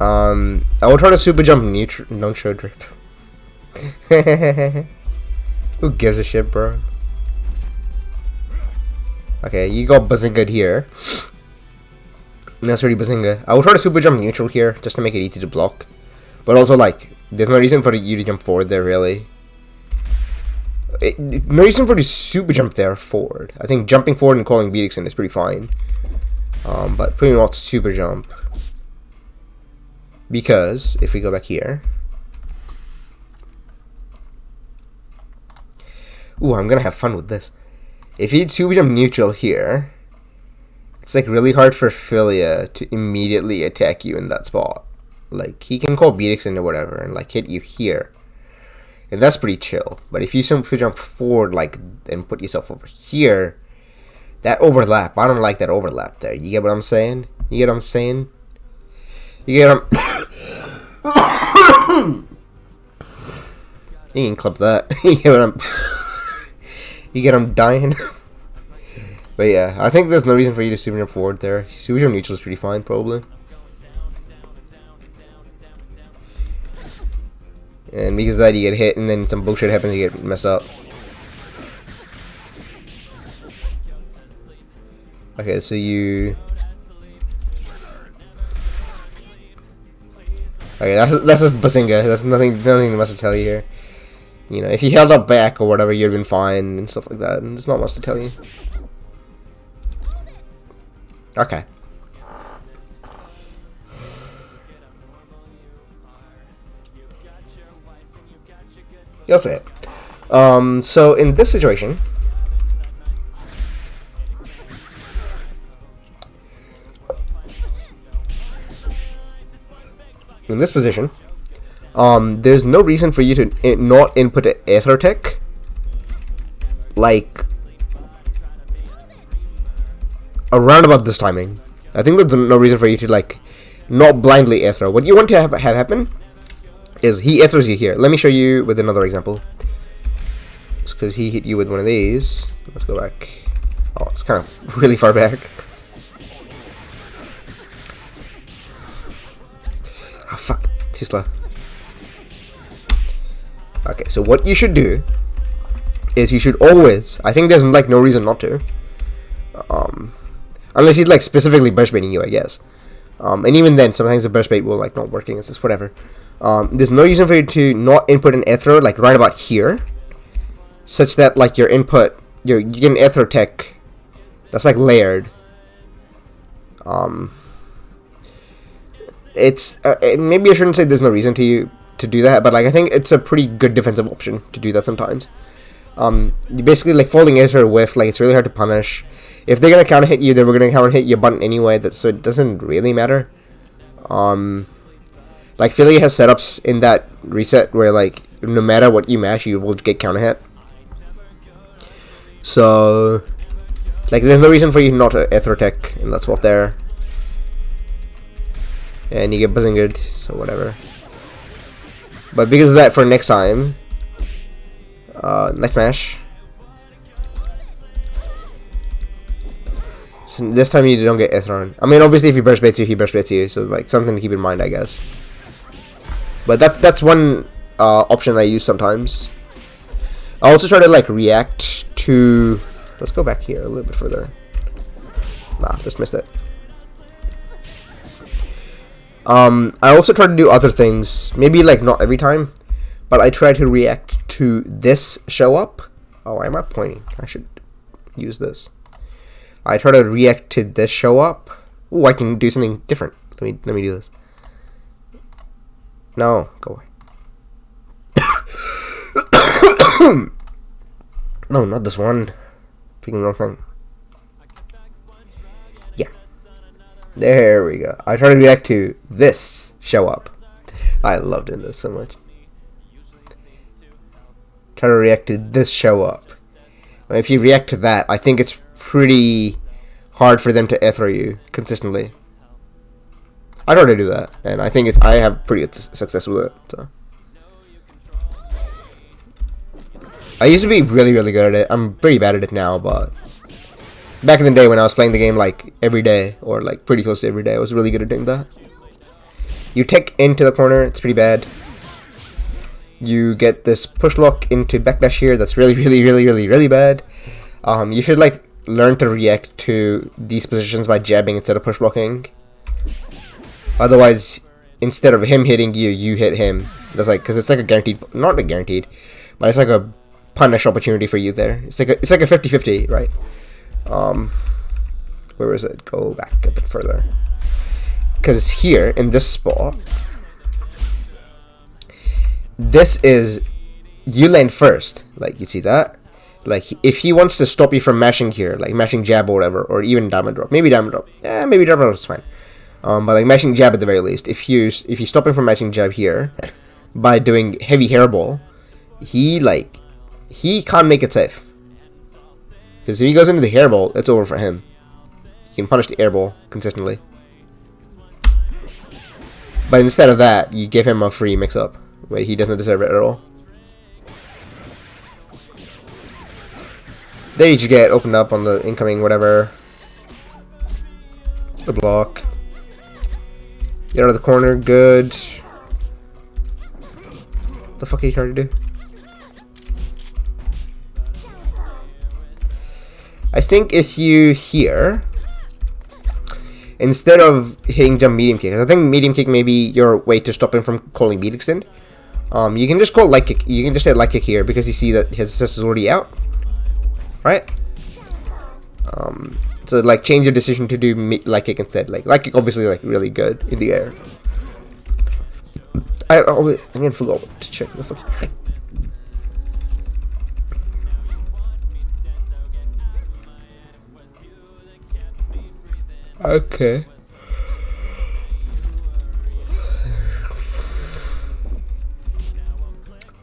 I will try to super jump no show drip. Who gives a shit, bro? Okay, you got Bazinga here. That's already Bazinga. I will try to super jump neutral here, just to make it easy to block. But also, like, there's no reason for you to jump forward there, really. No reason for the super jump there forward. I think jumping forward and calling Beatixen is pretty fine. But pretty much super jump. Because, if we go back here. Ooh, I'm gonna have fun with this. If you super jump neutral here, it's like really hard for Philia to immediately attack you in that spot. Like, he can call Beatixen or whatever and like hit you here. And that's pretty chill. But if you super jump forward like and put yourself over here, that overlap, I don't like that overlap there. You get what I'm saying? You get what I'm saying? You get what I'm You can clip that. You get what I'm You get I'm dying. But yeah, I think there's no reason for you to super jump forward there. Super jump neutral is pretty fine, probably. And because of that, you get hit, and then some bullshit happens, you get messed up. Okay, so you... Okay, that's just Bazinga. That's nothing much to tell you here. You know, if you held up back or whatever, you'd have been fine and stuff like that. And there's not much to tell you. Okay. You'll say it. So in this situation, in this position, there's no reason for you to not input an Aether Tech, like around about this timing. I think there's no reason for you to like not blindly Aether. What you want to have happen is he Aethers you here. Let me show you with another example. It's because he hit you with one of these. Let's go back. Oh, it's kind of really far back. Oh, fuck. Too slow. Okay, so what you should do is you should always, I think there's like no reason not to, unless he's like specifically burst baiting you, I guess. And even then, sometimes the burst bait will like not working. It's just whatever. There's no reason for you to not input an Aether like right about here, such that like your input, you get an Aether Tech that's like layered. It's maybe I shouldn't say there's no reason to do that, but like I think it's a pretty good defensive option to do that sometimes. You basically like folding Aether with like it's really hard to punish. If they're gonna counter hit you, they were gonna counter hit your button anyway. So it doesn't really matter. Like Philly has setups in that reset where like no matter what you mash, you will get counter hit. So like there's no reason for you not to Aether Tech in that spot there. And you get Bazingered, so whatever. But because of that, for next time, next mash. So this time you don't get Aethron. I mean, obviously if he burst baits you, he burst baits you. So like something to keep in mind, I guess. But that's one option I use sometimes. I also try to like react to. Let's go back here a little bit further. Nah, just missed it. I also try to do other things, maybe like not every time, but I try to react to this show up. Oh, why am I pointing? I should use this. I try to react to this show up. Oh, I can do something different. Let me do this. No, go away. No, not this one. Picking wrong thing. Yeah. There we go. I try to react to this show up. I loved in this so much. Try to react to this show up. If you react to that, I think it's pretty hard for them to Aether you consistently. I try to do that, and I think I have pretty good success with it. So. I used to be really, really good at it. I'm pretty bad at it now, but back in the day when I was playing the game like every day, or like pretty close to every day, I was really good at doing that. You take into the corner, it's pretty bad. You get this push block into backdash here, that's really, really, really, really, really bad. You should like learn to react to these positions by jabbing instead of push blocking. Otherwise, instead of him hitting you, you hit him. That's like, because it's like a guaranteed, not a guaranteed, but it's like a punish opportunity for you there. It's like a 50-50, right? Where is it? Go back a bit further. Because here in this spot, this is you land first. Like you see that. Like if he wants to stop you from mashing here, like mashing jab or whatever, or even diamond drop, maybe diamond drop. Yeah, maybe diamond drop is fine. But like mashing jab at the very least. If you stop him from mashing jab here by doing heavy hairball, he can't make it safe. Because if he goes into the hairball, it's over for him. He can punish the airball consistently. But instead of that, you give him a free mix-up. Wait, he doesn't deserve it at all. There you get opened up on the incoming whatever. The block. Get out of the corner, good. What the fuck are you trying to do? I think it's you here. Instead of hitting jump medium kick, I think medium kick may be your way to stop him from calling beat extend. You can just call light kick. You can just hit light kick here because you see that his assist is already out, right? So like change your decision to do light kick instead. Like light kick, obviously, like really good in the air. I again forgot to check the fucking thing. Okay.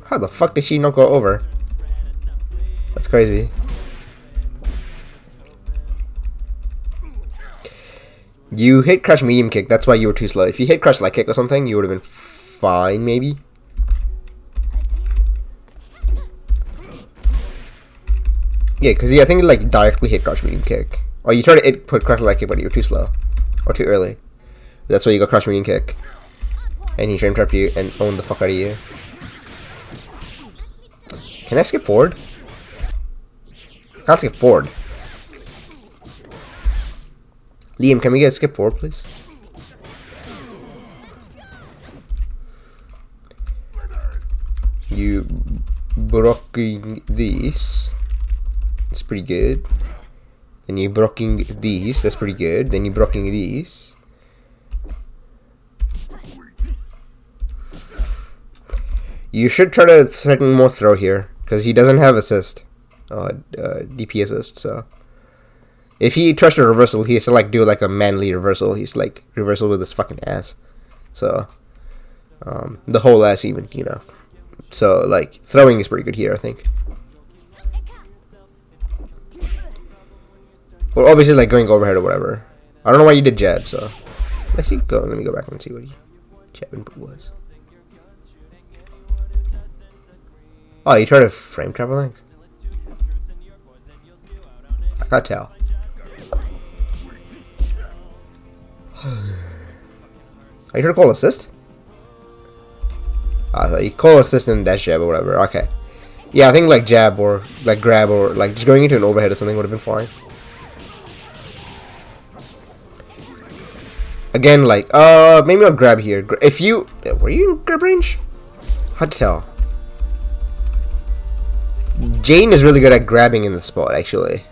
How the fuck did she not go over? That's crazy. You hit crush medium kick, that's why you were too slow. If you hit crush light kick or something, you would have been fine, maybe. Yeah, because I think it like directly hit crush medium kick. Or you tried to put crush light kick, but you were too slow. Or too early. That's why you got crush medium kick. And he frame trapped you and owned the fuck out of you. Can I skip forward? I can't skip forward. Liam, can we get a skip forward, please? You blocking these. That's pretty good. Then you blocking these. That's pretty good. Then you blocking these. You should try to threaten more throw here, because he doesn't have assist. DP assist, so. If he tries to reversal, he has to like do like a manly reversal. He's like reversal with his fucking ass. So the whole ass even, you know. So like throwing is pretty good here, I think. Well, obviously like going overhead or whatever. I don't know why you did jab, so let's see. Let me go back and see what he jab input was. Oh, you tried to frame trap, I think. I can't tell. Are you trying to call assist? You call assist and dash jab or whatever. Okay. Yeah, I think like jab or like grab or like just going into an overhead or something would have been fine. Again, like maybe not grab here. If you were you in grab range? Hard to tell. Jane is really good at grabbing in the spot, actually.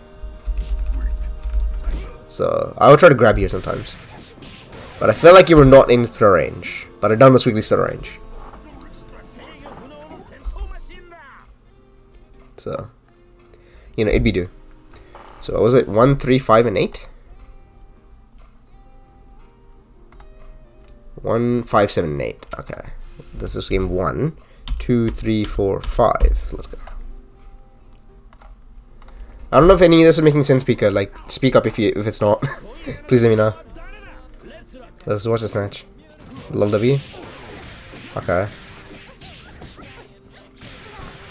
So I would try to grab here sometimes. But I feel like you were not in throw range. But I done was weekly throw range. So, you know, it'd be due. So what was it? 1, 3, 5, and 8? 1, 5, 7, and 8. Okay. This is game 1, 2, 3, 4, 5. Let's go. I don't know if any of this is making sense, Pika. Like, speak up if it's not. Please let me know. Let's watch this match. Lil W. Okay.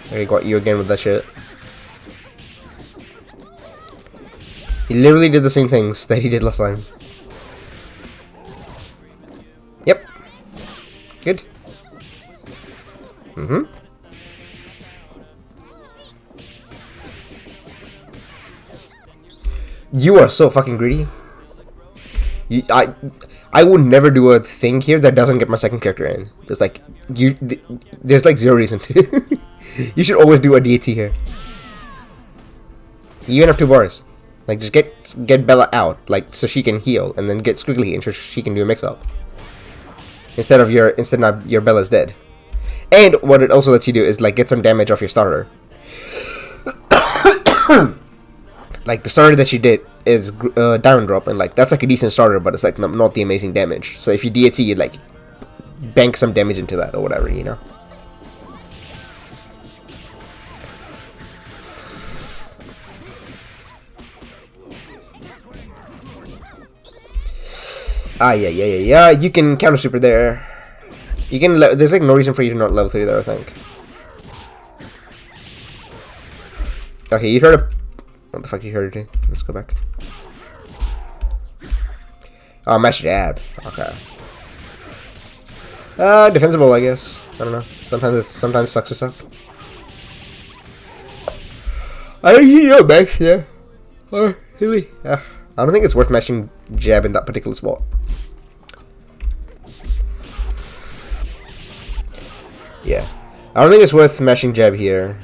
I got you again with that shit. He literally did the same things that he did last time. Yep. Good. You are so fucking greedy. I would never do a thing here that doesn't get my second character in. There's like there's like zero reason to. You should always do a DT here. You even have 2 bars. Like just get Bella out, like so she can heal, and then get Squiggly and so she can do a mix up. Instead of your Bella's dead. And what it also lets you do is like get some damage off your starter. Like the starter that she did is down drop, and like that's like a decent starter, but it's like not the amazing damage. So if you DT, you like bank some damage into that or whatever, you know. Yeah. You can counter super there. You can. There's like no reason for you to not level 3 there, I think. Okay, you try to. What the fuck you heard it? Let's go back. Oh, match jab. Okay. Defensible, I guess. I don't know. Sometimes sucks to suck. I hear your match there. Oh, really? I don't think it's worth matching jab in that particular spot. Yeah. I don't think it's worth mashing jab here.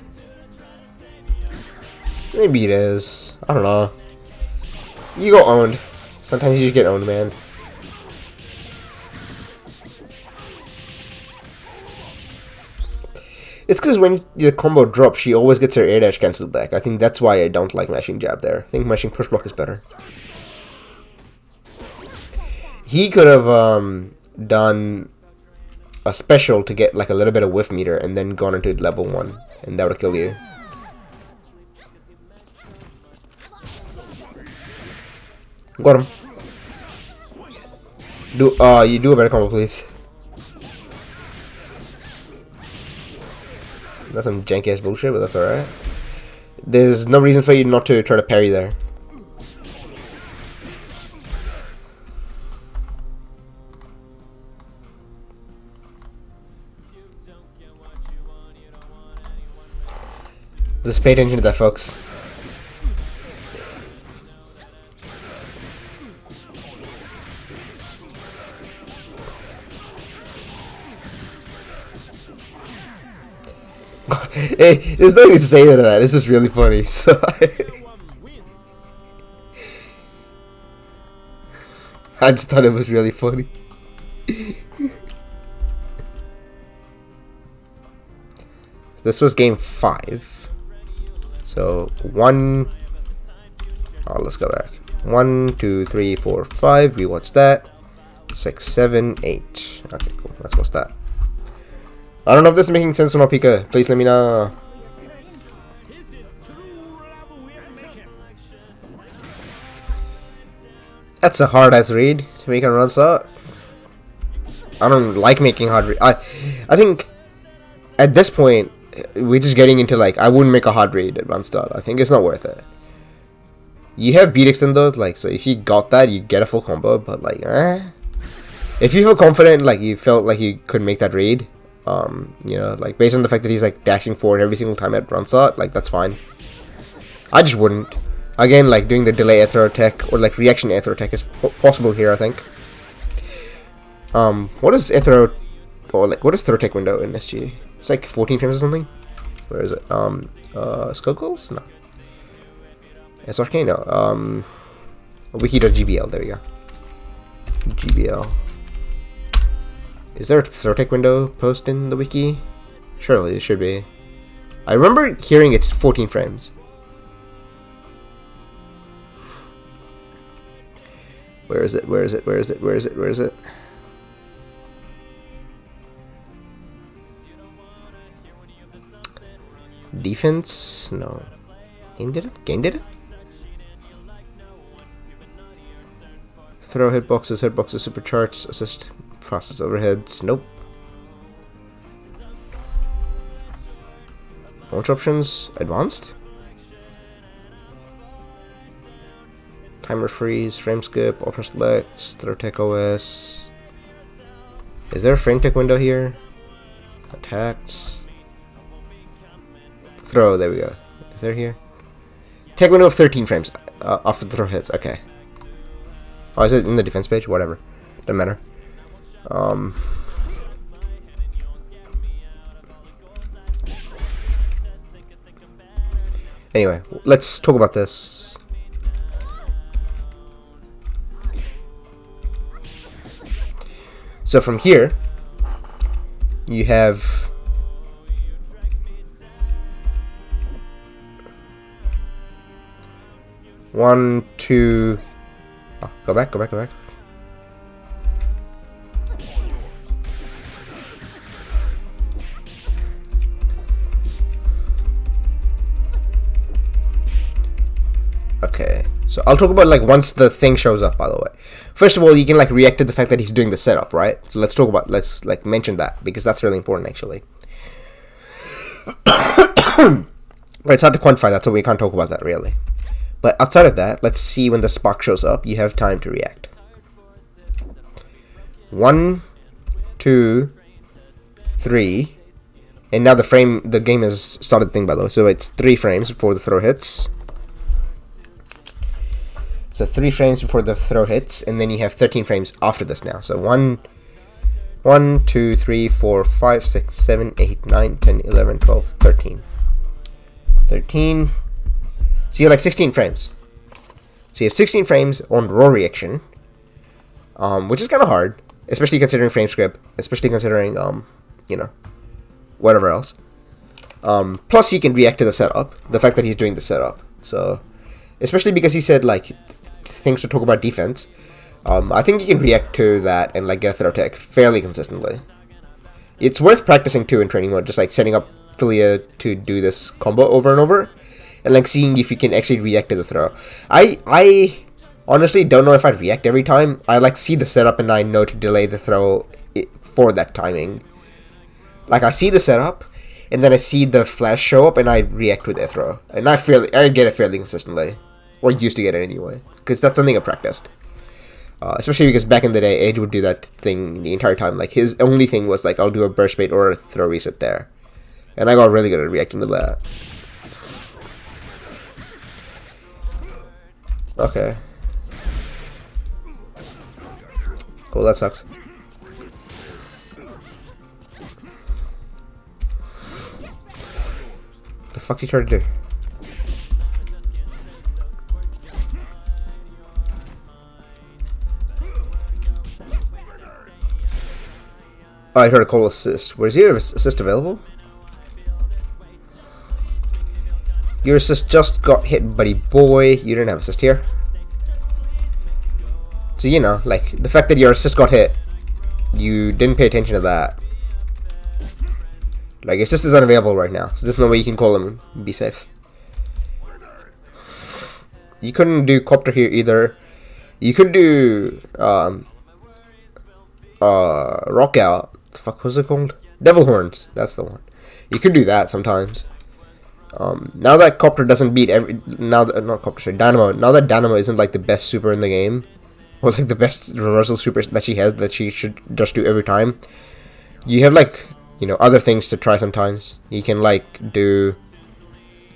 Maybe it is. I don't know. You go owned. Sometimes you just get owned, man. It's because when the combo drops, she always gets her air dash cancelled back. I think that's why I don't like mashing jab there. I think mashing push block is better. He could have done a special to get like a little bit of whiff meter and then gone into level 1, and that would kill you. Got him. You do a better combo, please. That's some janky ass bullshit, but that's alright. There's no reason for you not to try to parry there. Just pay attention to that, folks. Hey, there's nothing to say to that. It's just really funny. So I just thought it was really funny. This was game 5. So 1. Oh, let's go back. 1, 2, 3, 4, 5. We watched that. 6, 7, 8. Okay, cool. Let's watch that. I don't know if this is making sense or not, Pika. Please let me know. That's a hard ass read to make a run start. I don't like making hard read. I think at this point we're just getting into like I wouldn't make a hard read at run start. I think it's not worth it. You have beat extend though, like so if you got that you get a full combo, but like if you feel confident, like you felt like you could make that read, you know, like based on the fact that he's like dashing forward every single time at run start, like that's fine. I just wouldn't. Again, like doing the delay air throw attack or like reaction air throw attack is possible here, I think. What is air throw or like what is throw attack window in SG? It's like 14 frames or something. Where is it? Skullgirls? No. It's arcane. No. Wiki.gbl. There we go. GBL. Is there a throw attack window post in the wiki? Surely it should be. I remember hearing it's 14 frames. Where is it? Where is it? Where is it? Where is it? Where is it? Defense? No. Game did it? Game did it? Throw hitboxes, supercharts, assist, process overheads. Nope. Launch options, advanced. Timer freeze, frame skip, opera selects, throw tech OS. Is there a frame tech window here? Attacks. Throw, there we go. Is there here? Tech window of 13 frames after the throw hits. Okay. Oh, is it in the defense page? Whatever. Doesn't matter. Anyway, let's talk about this. So from here, you have one, two. Oh, go back. Okay, so I'll talk about like once the thing shows up, by the way. First of all, you can like react to the fact that he's doing the setup, right? So let's like mention that because that's really important actually. But it's hard to quantify that, so we can't talk about that really. But outside of that, let's see when the spark shows up, you have time to react. 1, 2, 3, and now the game has started the thing, by the way, so it's 3 frames before the throw hits. So 3 frames before the throw hits, and then you have 13 frames after this now. So 1, 2, 3, 4, 5, 6, 7, 8, 9, 10, 11, 12, 13. 13. So you have like 16 frames. So you have 16 frames on raw reaction, which is kind of hard, especially considering frame script, especially considering, you know, whatever else. Plus he can react to the setup, the fact that he's doing the setup. So, especially because he said like things to talk about defense, I think you can react to that and like get a throw tech fairly consistently. It's worth practicing too in training mode, just like setting up Filia to do this combo over and over, and like seeing if you can actually react to the throw. I honestly don't know if I'd react every time. I like see the setup and I know to delay the throw for that timing. Like I see the setup, and then I see the flash show up, and I react with the throw, and I get it fairly consistently, or used to get it anyway, because that's something I practiced. Especially because back in the day, Edge would do that thing the entire time. Like, his only thing was, like, I'll do a burst bait or a throw reset there. And I got really good at reacting to that. Okay. Well, that sucks. The fuck you trying to do? Oh, I heard a call assist. Where's your assist available? Your assist just got hit, buddy boy. You didn't have assist here. So, you know, like, the fact that your assist got hit, you didn't pay attention to that. Like, assist is unavailable right now, so there's no way you can call him and be safe. You couldn't do copter here either. You could do, rock out. The fuck was it called? Devil Horns. That's the one. You could do that sometimes. Now that Copter doesn't beat not Copter, sorry, Dynamo. Now that Dynamo isn't like the best super in the game, or like the best reversal super that she has that she should just do every time, you have like, you know, other things to try sometimes. You can like do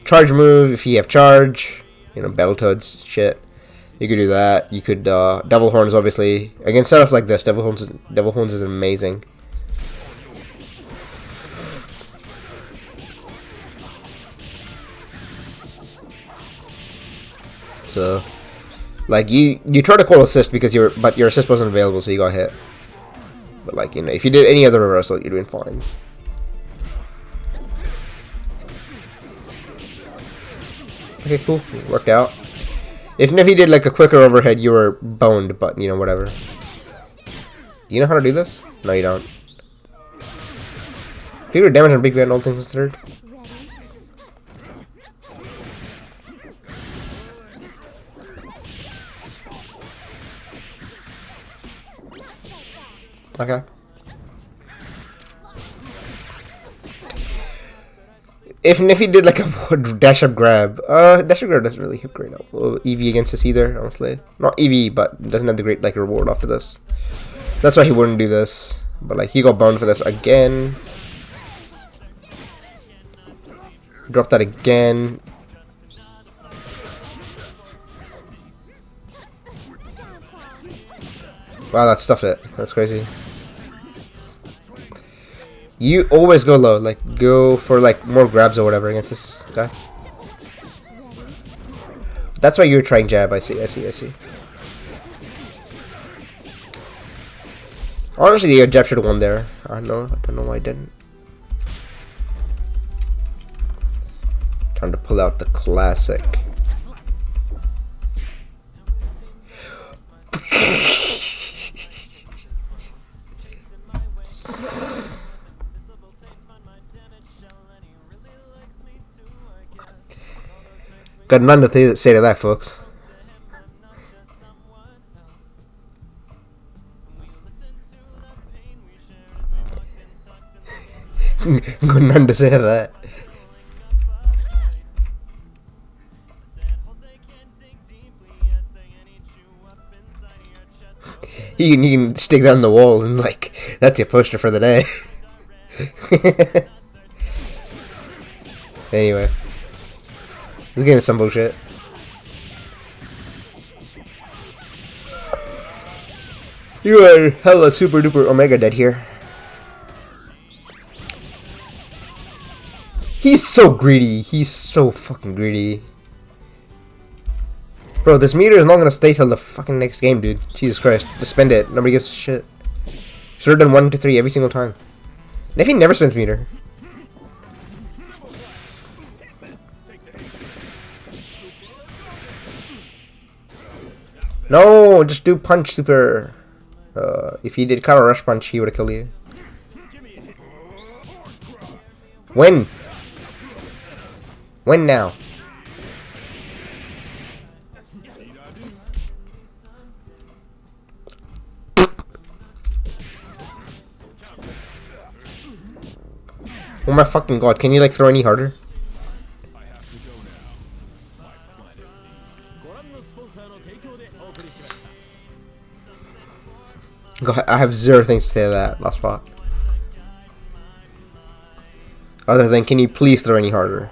charge move if you have charge, you know, Battletoads shit. You could do that. You could Devil Horns obviously. Against setups like this, Devil Horns is amazing. So, like, you try to call assist because your assist wasn't available, so you got hit. But like, you know, if you did any other reversal, you're doing fine. Okay, cool, worked out. If Neffy did like a quicker overhead, you were boned, but you know, whatever. You know how to do this? No, you don't. Bigger damage on Big Band, all things considered. Okay. If Neffy did like a dash up grab, dash up grab doesn't really hit great EV against this either, honestly. Not EV, but doesn't have the great like reward after this. That's why he wouldn't do this. But like he got boned for this again. Drop that again. Wow, that stuffed it. That's crazy. You always go low, like go for like more grabs or whatever against this guy. That's why you're trying jab. I see. Honestly, your jab should have won there. I don't know why I didn't. Time to pull out the classic. Got nothing to say to that, folks. Got nothing to say to that. You can stick that on the wall and like that's your poster for the day. Anyway. This game is some bullshit. You are hella super duper omega dead here. He's so greedy. He's so fucking greedy. Bro, this meter is not gonna stay till the fucking next game, dude. Jesus Christ. Just spend it. Nobody gives a shit. Should've done 1 to 3 every single time. Neffy never spends meter. No, just do punch super. If he did Kara Rush Punch, he would have killed you. When? When now? Oh my fucking god, can you like throw any harder? God, I have zero things to say to that last spot. Other than, can you please throw any harder?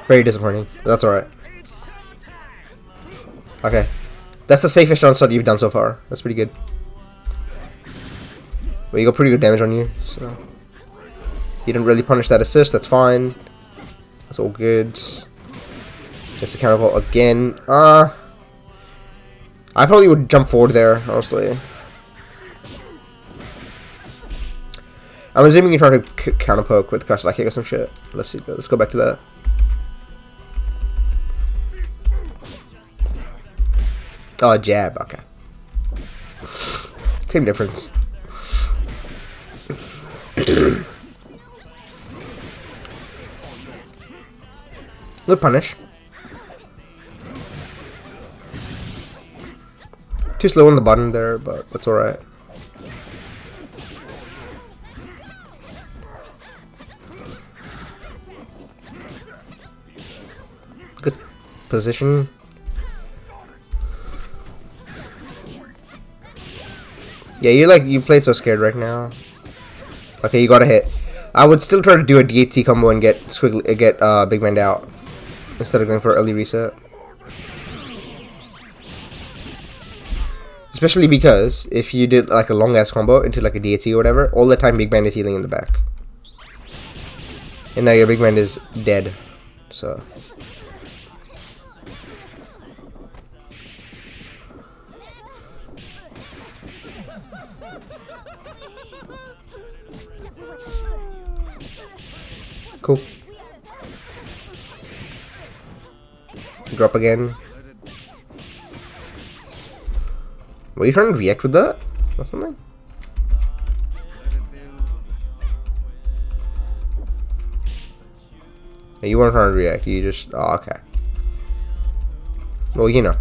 Very disappointing. That's alright. Okay. That's the safest onslaught you've done so far. That's pretty good. Well, you got pretty good damage on you, so... You didn't really punish that assist, that's fine. That's all good. Gets the countervolt again. I probably would jump forward there, honestly. I'm assuming you're trying to counter poke with crash kick or some shit. Let's see. Let's go back to that. Oh, jab. Okay. Same difference. Good punish. Too slow on the button there, but that's alright. Good position. Yeah, you played so scared right now. Okay, you got a hit. I would still try to do a DHC combo and get Big Man out instead of going for early reset. Especially because if you did like a long ass combo into like a DHC or whatever, all the time Big Man is healing in the back. And now your Big Man is dead. So cool. Drop again. Were you trying to react with that or something? You weren't trying to react, you just... Oh, okay. Well, you know.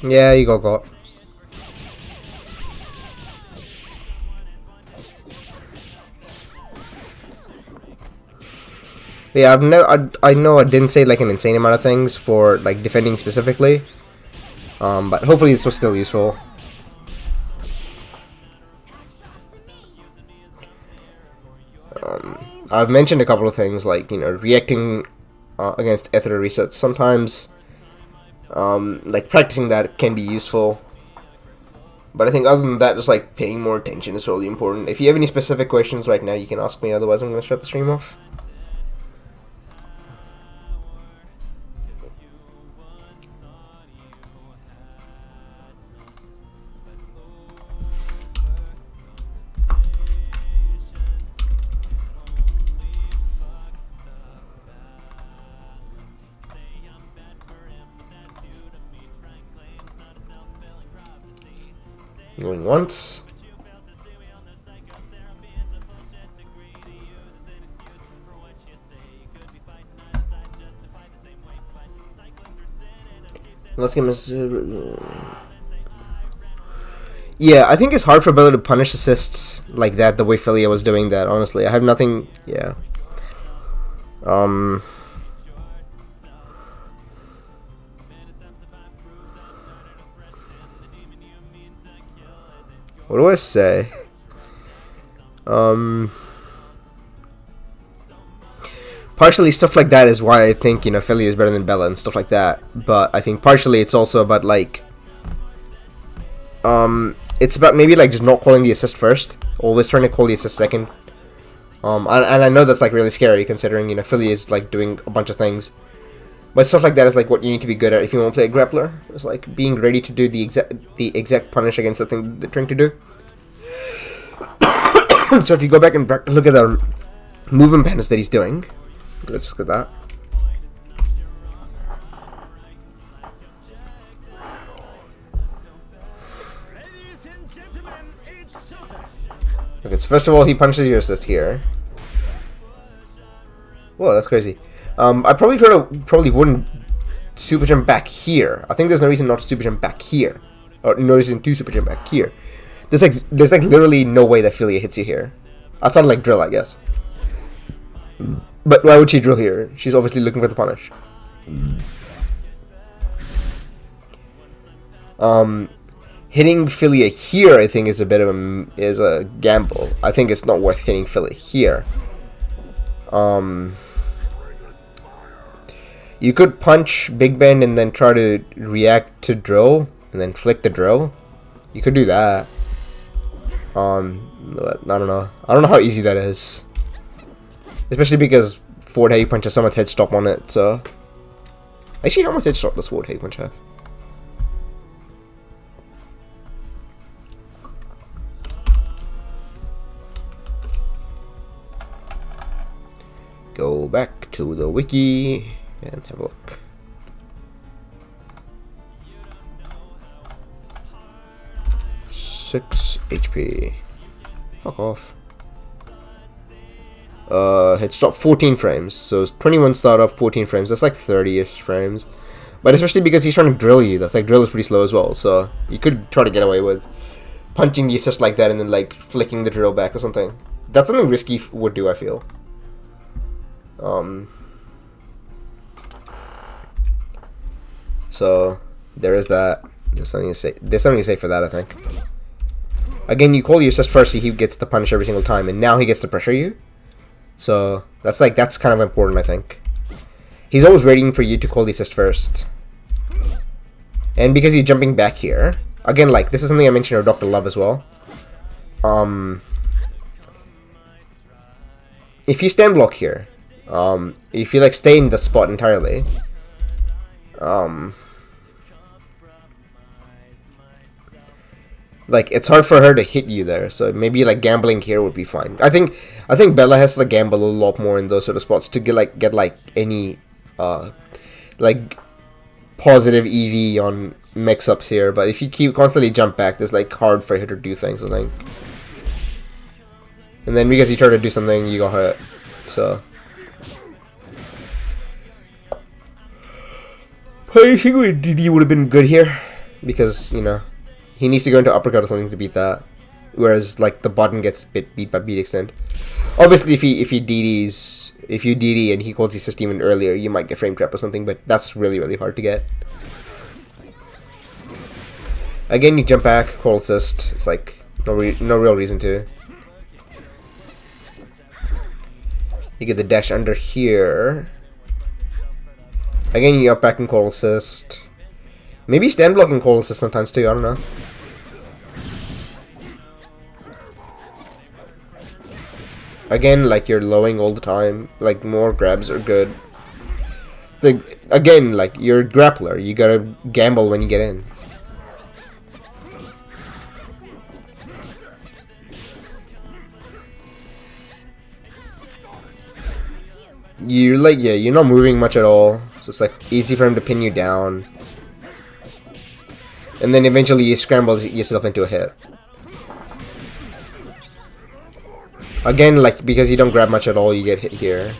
Yeah, you got. Yeah, I know I didn't say like an insane amount of things for like defending specifically, but hopefully this was still useful. I've mentioned a couple of things like, you know, reacting against Ether resets. Sometimes, like practicing that can be useful. But I think other than that, just like paying more attention is really important. If you have any specific questions right now, you can ask me. Otherwise, I'm going to shut the stream off. Going once. Let's give him yeah, I think it's hard for Bella to punish assists like that the way Philia was doing that, honestly. I have nothing, yeah. What do I say? Partially stuff like that is why I think, you know, Philia is better than Bella and stuff like that. But I think partially it's also about like, it's about maybe like just not calling the assist first, always trying to call the assist second. And I know that's like really scary considering, you know, Philia is like doing a bunch of things. But stuff like that is like what you need to be good at if you want to play a grappler. It's like being ready to do the exact punish against the thing they're trying to do. So if you go back and look at the movement patterns that he's doing, let's look at that. Okay, so first of all, he punches your assist here. Whoa, that's crazy. I probably wouldn't super jump back here. I think there's no reason not to super jump back here, or no reason to super jump back here. There's like literally no way that Philia hits you here. Outside of like drill, I guess. But why would she drill here? She's obviously looking for the punish. Hitting Philia here, I think, is a bit of a gamble. I think it's not worth hitting Philia here. You could punch Big Ben and then try to react to drill and then flick the drill. You could do that. I don't know. I don't know how easy that is. Especially because forward heavy punch has so much head stop on it, so... Actually, how much head stop does forward heavy punch have? Go back to the wiki and have a look. Six HP. Fuck off. Head stop 14 frames. So it's 21 startup, 14 frames. That's like 30-ish frames. But especially because he's trying to drill you. That's like drill is pretty slow as well. So you could try to get away with punching the assist like that and then like flicking the drill back or something. That's something Risky would do, I feel. So there is that. There's something to say. There's something to say for that, I think. Again, you call your assist first, so he gets to punish every single time, and now he gets to pressure you. So that's kind of important, I think. He's always waiting for you to call the assist first. And because you're jumping back here, again, like this is something I mentioned of Dr. Love as well. If you stand block here, if you like stay in the spot entirely, like it's hard for her to hit you there, so maybe like gambling here would be fine. I think Bella has to like gamble a lot more in those sort of spots to get any like positive EV on mix-ups here. But if you keep constantly jump back, it's like hard for her to do things, I think. And then because you try to do something, you got hurt. So I think DD would have been good here because, you know, he needs to go into uppercut or something to beat that. Whereas like the button gets beat by beat extend. Obviously if you DD and he calls the assist even earlier, you might get frame trap or something, but that's really, really hard to get. Again, you jump back, call assist. It's like no real reason to. You get the dash under here. Again, you up back and call assist. Maybe stand block and call assist sometimes too, I don't know. Again, like you're lowing all the time. Like more grabs are good. It's like, again, like you're a grappler. You gotta gamble when you get in. You're like, yeah, you're not moving much at all. So it's like easy for him to pin you down. And then eventually you scramble yourself into a hit. Again, like because you don't grab much at all, you get hit here.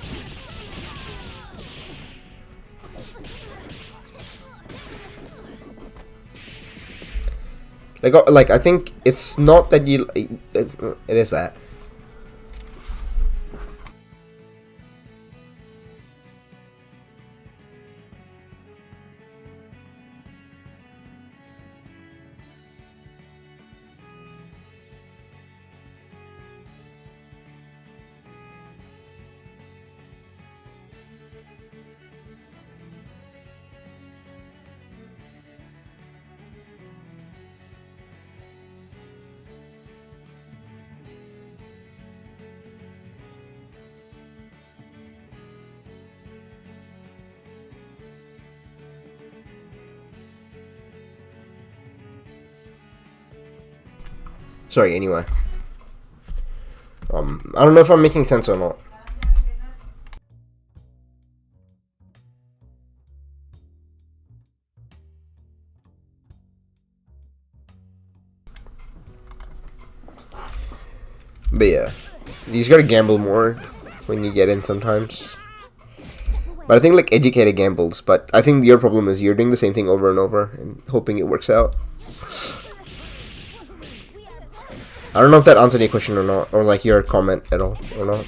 Like I think it's not that you. It is that. Sorry, anyway. I don't know if I'm making sense or not. But yeah, you just gotta gamble more when you get in sometimes. But I think like educated gambles. But I think your problem is you're doing the same thing over and over and hoping it works out. I don't know if that answered your question or not, or like your comment at all or not.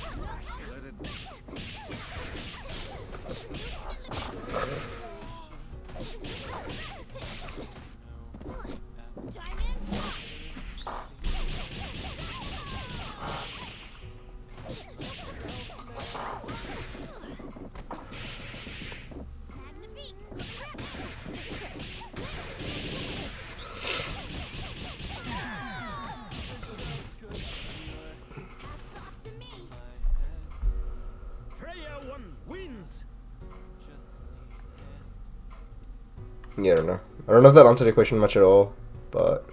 Yeah, I don't know. I don't know if that answered your question much at all, but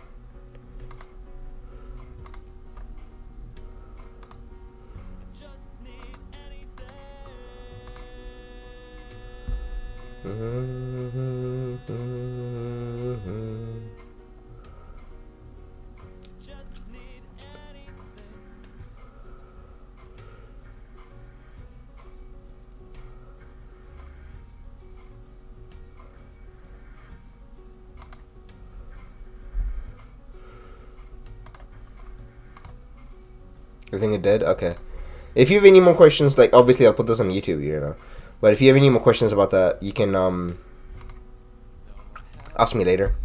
I think it did. Okay. If you have any more questions, like obviously I'll put this on YouTube, you know. But if you have any more questions about that, you can ask me later.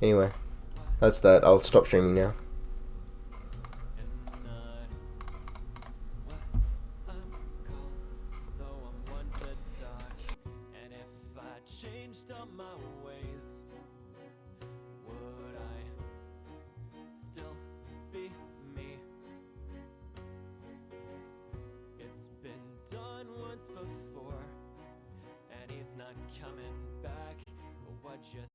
Anyway, that's that. I'll stop streaming now. Before, and he's not coming back. What just